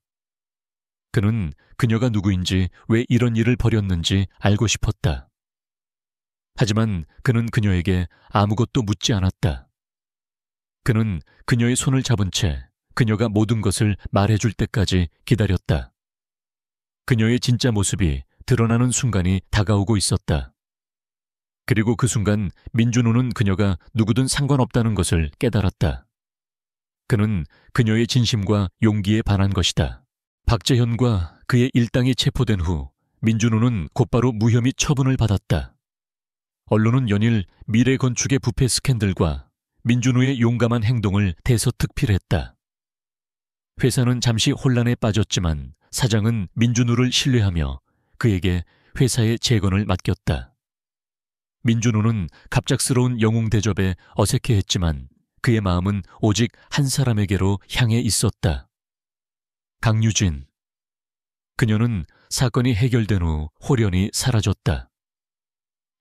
Speaker 1: 그는 그녀가 누구인지 왜 이런 일을 벌였는지 알고 싶었다. 하지만 그는 그녀에게 아무것도 묻지 않았다. 그는 그녀의 손을 잡은 채 그녀가 모든 것을 말해줄 때까지 기다렸다. 그녀의 진짜 모습이 드러나는 순간이 다가오고 있었다. 그리고 그 순간 민준우는 그녀가 누구든 상관없다는 것을 깨달았다. 그는 그녀의 진심과 용기에 반한 것이다. 박재현과 그의 일당이 체포된 후 민준우는 곧바로 무혐의 처분을 받았다. 언론은 연일 미래 건축의 부패 스캔들과 민준우의 용감한 행동을 대서특필했다. 회사는 잠시 혼란에 빠졌지만 사장은 민준우를 신뢰하며 그에게 회사의 재건을 맡겼다. 민준우는 갑작스러운 영웅 대접에 어색해했지만 그의 마음은 오직 한 사람에게로 향해 있었다. 강유진. 그녀는 사건이 해결된 후 홀연히 사라졌다.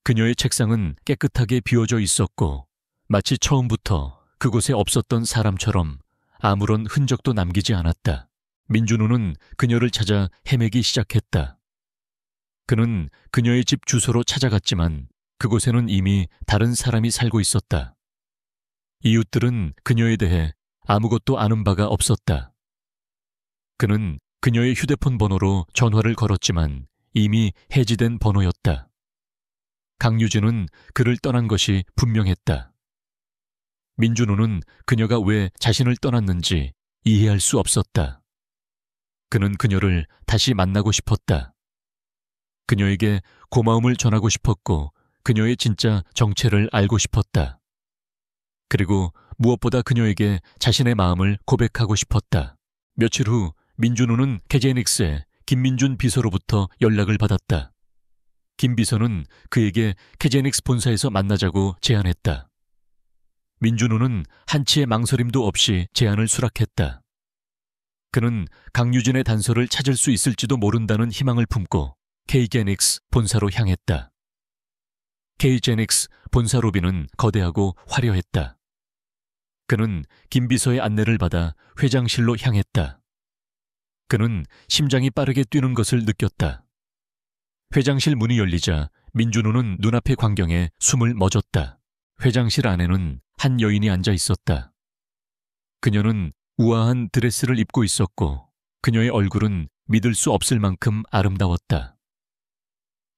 Speaker 1: 그녀의 책상은 깨끗하게 비워져 있었고 마치 처음부터 그곳에 없었던 사람처럼 아무런 흔적도 남기지 않았다. 민준우는 그녀를 찾아 헤매기 시작했다. 그는 그녀의 집 주소로 찾아갔지만 그곳에는 이미 다른 사람이 살고 있었다. 이웃들은 그녀에 대해 아무것도 아는 바가 없었다. 그는 그녀의 휴대폰 번호로 전화를 걸었지만 이미 해지된 번호였다. 강유진은 그를 떠난 것이 분명했다. 민준우는 그녀가 왜 자신을 떠났는지 이해할 수 없었다. 그는 그녀를 다시 만나고 싶었다. 그녀에게 고마움을 전하고 싶었고 그녀의 진짜 정체를 알고 싶었다. 그리고 무엇보다 그녀에게 자신의 마음을 고백하고 싶었다. 며칠 후 민준호는 캐제닉스의 김민준 비서로부터 연락을 받았다. 김 비서는 그에게 캐제닉스 본사에서 만나자고 제안했다. 민준호는 한치의 망설임도 없이 제안을 수락했다. 그는 강유진의 단서를 찾을 수 있을지도 모른다는 희망을 품고 K제닉스 본사로 향했다. K제닉스 본사 로비는 거대하고 화려했다. 그는 김 비서의 안내를 받아 회장실로 향했다. 그는 심장이 빠르게 뛰는 것을 느꼈다. 회장실 문이 열리자 민준호는 눈앞의 광경에 숨을 멎었다. 회장실 안에는 한 여인이 앉아 있었다. 그녀는 우아한 드레스를 입고 있었고 그녀의 얼굴은 믿을 수 없을 만큼 아름다웠다.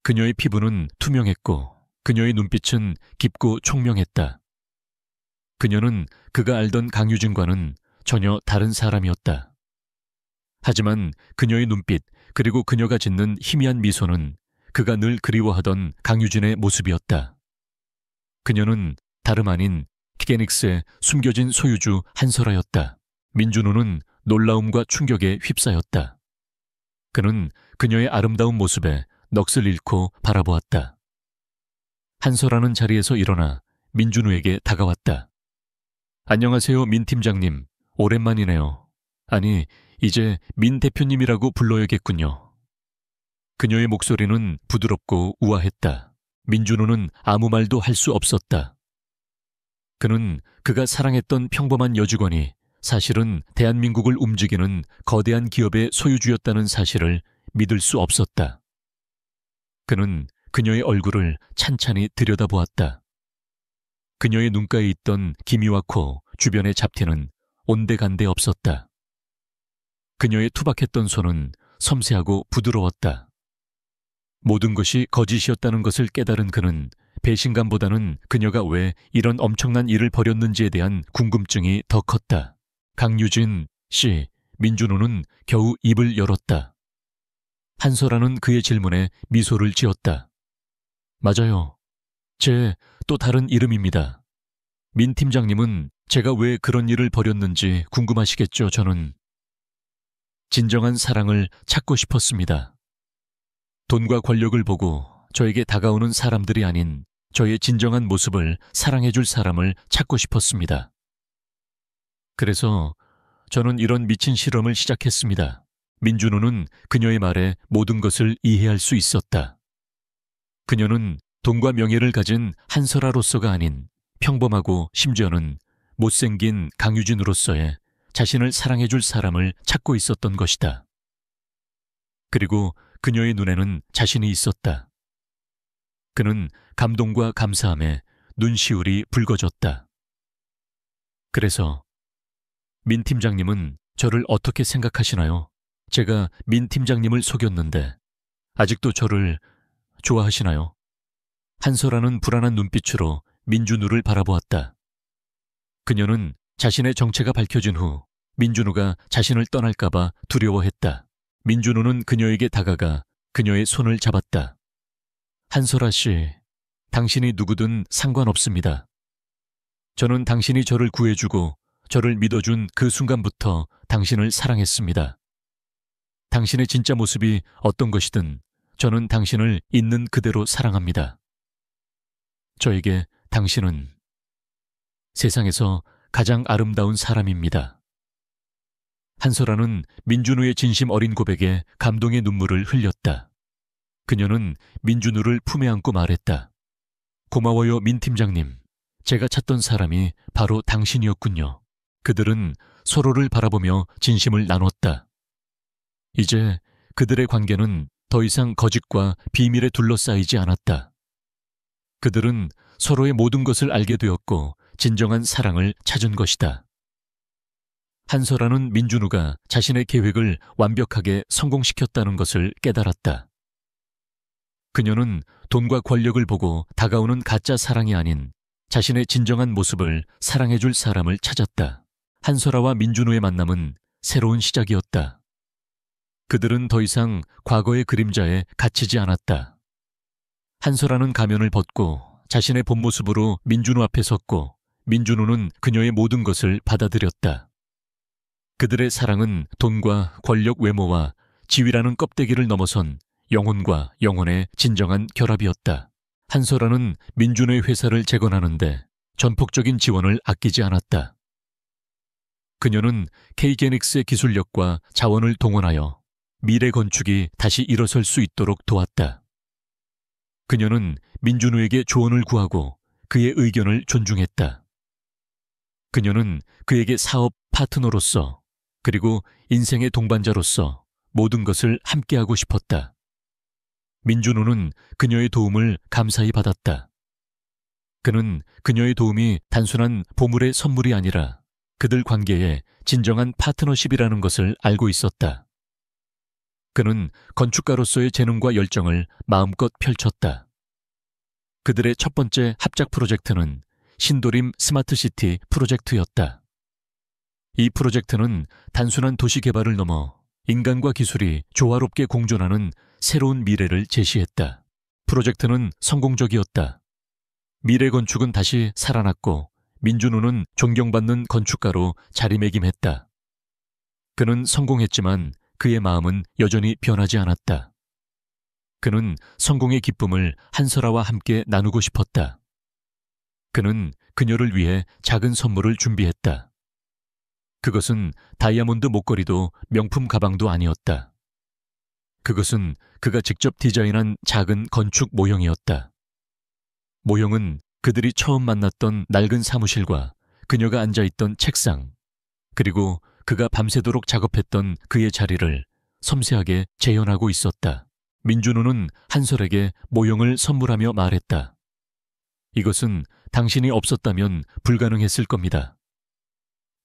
Speaker 1: 그녀의 피부는 투명했고 그녀의 눈빛은 깊고 총명했다. 그녀는 그가 알던 강유진과는 전혀 다른 사람이었다. 하지만 그녀의 눈빛 그리고 그녀가 짓는 희미한 미소는 그가 늘 그리워하던 강유진의 모습이었다. 그녀는 다름 아닌 키게닉스의 숨겨진 소유주 한설아였다. 민준호는 놀라움과 충격에 휩싸였다. 그는 그녀의 아름다운 모습에 넋을 잃고 바라보았다. 한설아는 자리에서 일어나 민준호에게 다가왔다. 안녕하세요, 민 팀장님. 오랜만이네요. 아니, 이제 민 대표님이라고 불러야겠군요. 그녀의 목소리는 부드럽고 우아했다. 민준호는 아무 말도 할 수 없었다. 그는 그가 사랑했던 평범한 여직원이 사실은 대한민국을 움직이는 거대한 기업의 소유주였다는 사실을 믿을 수 없었다. 그는 그녀의 얼굴을 찬찬히 들여다보았다. 그녀의 눈가에 있던 기미와 코, 주변의 잡티는 온데간데 없었다. 그녀의 투박했던 손은 섬세하고 부드러웠다. 모든 것이 거짓이었다는 것을 깨달은 그는 배신감보다는 그녀가 왜 이런 엄청난 일을 벌였는지에 대한 궁금증이 더 컸다. 강유진 씨, 민준호는 겨우 입을 열었다. 한설아는 그의 질문에 미소를 지었다. 맞아요. 제 또 다른 이름입니다. 민 팀장님은 제가 왜 그런 일을 벌였는지 궁금하시겠죠. 저는 진정한 사랑을 찾고 싶었습니다. 돈과 권력을 보고 저에게 다가오는 사람들이 아닌 저의 진정한 모습을 사랑해줄 사람을 찾고 싶었습니다. 그래서 저는 이런 미친 실험을 시작했습니다. 민준호는 그녀의 말에 모든 것을 이해할 수 있었다. 그녀는 돈과 명예를 가진 한설아로서가 아닌 평범하고 심지어는 못생긴 강유진으로서의 자신을 사랑해줄 사람을 찾고 있었던 것이다. 그리고 그녀의 눈에는 자신이 있었다. 그는 감동과 감사함에 눈시울이 붉어졌다. 그래서 민 팀장님은 저를 어떻게 생각하시나요? 제가 민 팀장님을 속였는데 아직도 저를 좋아하시나요? 한설아는 불안한 눈빛으로 민준호를 바라보았다. 그녀는 자신의 정체가 밝혀진 후 민준호가 자신을 떠날까봐 두려워했다. 민준호는 그녀에게 다가가 그녀의 손을 잡았다. 한설아 씨, 당신이 누구든 상관없습니다. 저는 당신이 저를 구해주고 저를 믿어준 그 순간부터 당신을 사랑했습니다. 당신의 진짜 모습이 어떤 것이든 저는 당신을 있는 그대로 사랑합니다. 저에게 당신은 세상에서 가장 아름다운 사람입니다. 한설아는 민준호의 진심 어린 고백에 감동의 눈물을 흘렸다. 그녀는 민준호를 품에 안고 말했다. 고마워요, 민 팀장님. 제가 찾던 사람이 바로 당신이었군요. 그들은 서로를 바라보며 진심을 나눴다. 이제 그들의 관계는 더 이상 거짓과 비밀에 둘러싸이지 않았다. 그들은 서로의 모든 것을 알게 되었고 진정한 사랑을 찾은 것이다. 한설아는 민준호가 자신의 계획을 완벽하게 성공시켰다는 것을 깨달았다. 그녀는 돈과 권력을 보고 다가오는 가짜 사랑이 아닌 자신의 진정한 모습을 사랑해줄 사람을 찾았다. 한설아와 민준호의 만남은 새로운 시작이었다. 그들은 더 이상 과거의 그림자에 갇히지 않았다. 한설아는 가면을 벗고 자신의 본 모습으로 민준호 앞에 섰고 민준호는 그녀의 모든 것을 받아들였다. 그들의 사랑은 돈과 권력, 외모와 지위라는 껍데기를 넘어선 영혼과 영혼의 진정한 결합이었다. 한설아는 민준의 회사를 재건하는데 전폭적인 지원을 아끼지 않았다. 그녀는 KGNX의 기술력과 자원을 동원하여 미래 건축이 다시 일어설 수 있도록 도왔다. 그녀는 민준우에게 조언을 구하고 그의 의견을 존중했다. 그녀는 그에게 사업 파트너로서 그리고 인생의 동반자로서 모든 것을 함께하고 싶었다. 민준우는 그녀의 도움을 감사히 받았다. 그는 그녀의 도움이 단순한 보물의 선물이 아니라 그들 관계의 진정한 파트너십이라는 것을 알고 있었다. 그는 건축가로서의 재능과 열정을 마음껏 펼쳤다. 그들의 첫 번째 합작 프로젝트는 신도림 스마트시티 프로젝트였다. 이 프로젝트는 단순한 도시 개발을 넘어 인간과 기술이 조화롭게 공존하는 새로운 미래를 제시했다. 프로젝트는 성공적이었다. 미래 건축은 다시 살아났고 민준우는 존경받는 건축가로 자리매김했다. 그는 성공했지만 그의 마음은 여전히 변하지 않았다. 그는 성공의 기쁨을 한설아와 함께 나누고 싶었다. 그는 그녀를 위해 작은 선물을 준비했다. 그것은 다이아몬드 목걸이도 명품 가방도 아니었다. 그것은 그가 직접 디자인한 작은 건축 모형이었다. 모형은 그들이 처음 만났던 낡은 사무실과 그녀가 앉아있던 책상, 그리고 그가 밤새도록 작업했던 그의 자리를 섬세하게 재현하고 있었다. 민준우는 한설에게 모형을 선물하며 말했다. 이것은 당신이 없었다면 불가능했을 겁니다.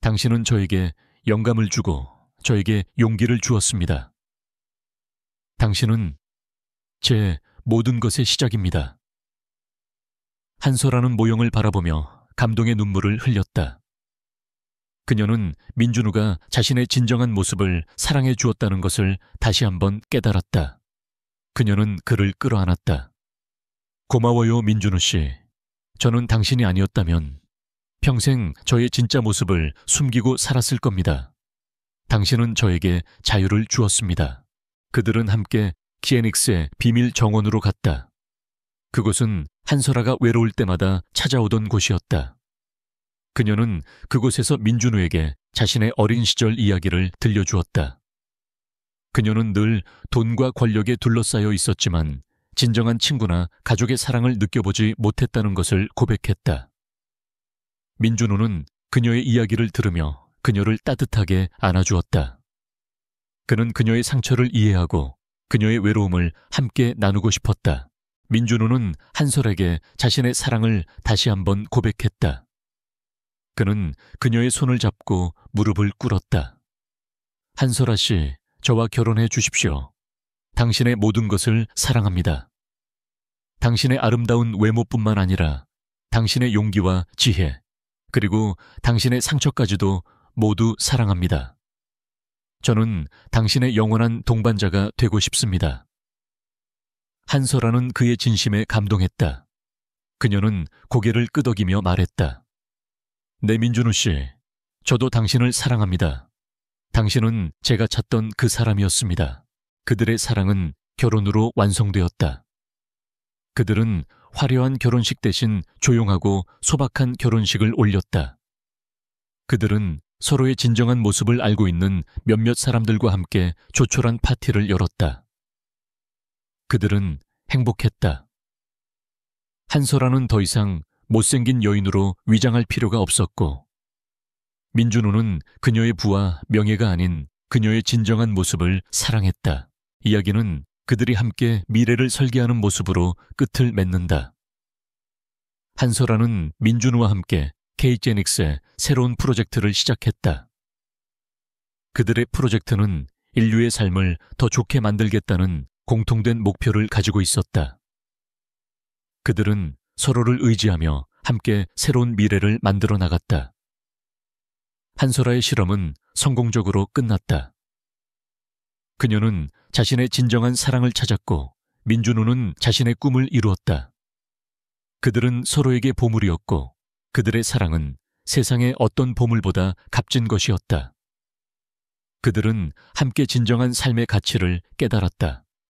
Speaker 1: 당신은 저에게 영감을 주고 저에게 용기를 주었습니다. 당신은 제 모든 것의 시작입니다. 한설아는 모형을 바라보며 감동의 눈물을 흘렸다. 그녀는 민준우가 자신의 진정한 모습을 사랑해 주었다는 것을 다시 한번 깨달았다. 그녀는 그를 끌어안았다. 고마워요, 민준우 씨. 저는 당신이 아니었다면 평생 저의 진짜 모습을 숨기고 살았을 겁니다. 당신은 저에게 자유를 주었습니다. 그들은 함께 GNX의 비밀 정원으로 갔다. 그곳은 한설아가 외로울 때마다 찾아오던 곳이었다. 그녀는 그곳에서 민준우에게 자신의 어린 시절 이야기를 들려주었다. 그녀는 늘 돈과 권력에 둘러싸여 있었지만 진정한 친구나 가족의 사랑을 느껴보지 못했다는 것을 고백했다. 민준우는 그녀의 이야기를 들으며 그녀를 따뜻하게 안아주었다. 그는 그녀의 상처를 이해하고 그녀의 외로움을 함께 나누고 싶었다. 민준우는 한설에게 자신의 사랑을 다시 한번 고백했다. 그는 그녀의 손을 잡고 무릎을 꿇었다. 한설아 씨, 저와 결혼해 주십시오. 당신의 모든 것을 사랑합니다. 당신의 아름다운 외모뿐만 아니라 당신의 용기와 지혜, 그리고 당신의 상처까지도 모두 사랑합니다. 저는 당신의 영원한 동반자가 되고 싶습니다. 한설아는 그의 진심에 감동했다. 그녀는 고개를 끄덕이며 말했다. 네, 민준우 씨, 저도 당신을 사랑합니다. 당신은 제가 찾던 그 사람이었습니다. 그들의 사랑은 결혼으로 완성되었다. 그들은 화려한 결혼식 대신 조용하고 소박한 결혼식을 올렸다. 그들은 서로의 진정한 모습을 알고 있는 몇몇 사람들과 함께 조촐한 파티를 열었다. 그들은 행복했다. 한설아는 더 이상 못생긴 여인으로 위장할 필요가 없었고, 민준우는 그녀의 부와 명예가 아닌 그녀의 진정한 모습을 사랑했다. 이야기는 그들이 함께 미래를 설계하는 모습으로 끝을 맺는다. 한설아는 민준우와 함께 KGNX의 새로운 프로젝트를 시작했다. 그들의 프로젝트는 인류의 삶을 더 좋게 만들겠다는 공통된 목표를 가지고 있었다. 그들은 서로를 의지하며 함께 새로운 미래를 만들어 나갔다. 한설아의 실험은 성공적으로 끝났다. 그녀는 자신의 진정한 사랑을 찾았고 민준우는 자신의 꿈을 이루었다. 그들은 서로에게 보물이었고 그들의 사랑은 세상의 어떤 보물보다 값진 것이었다. 그들은 함께 진정한 삶의 가치를 깨달았다.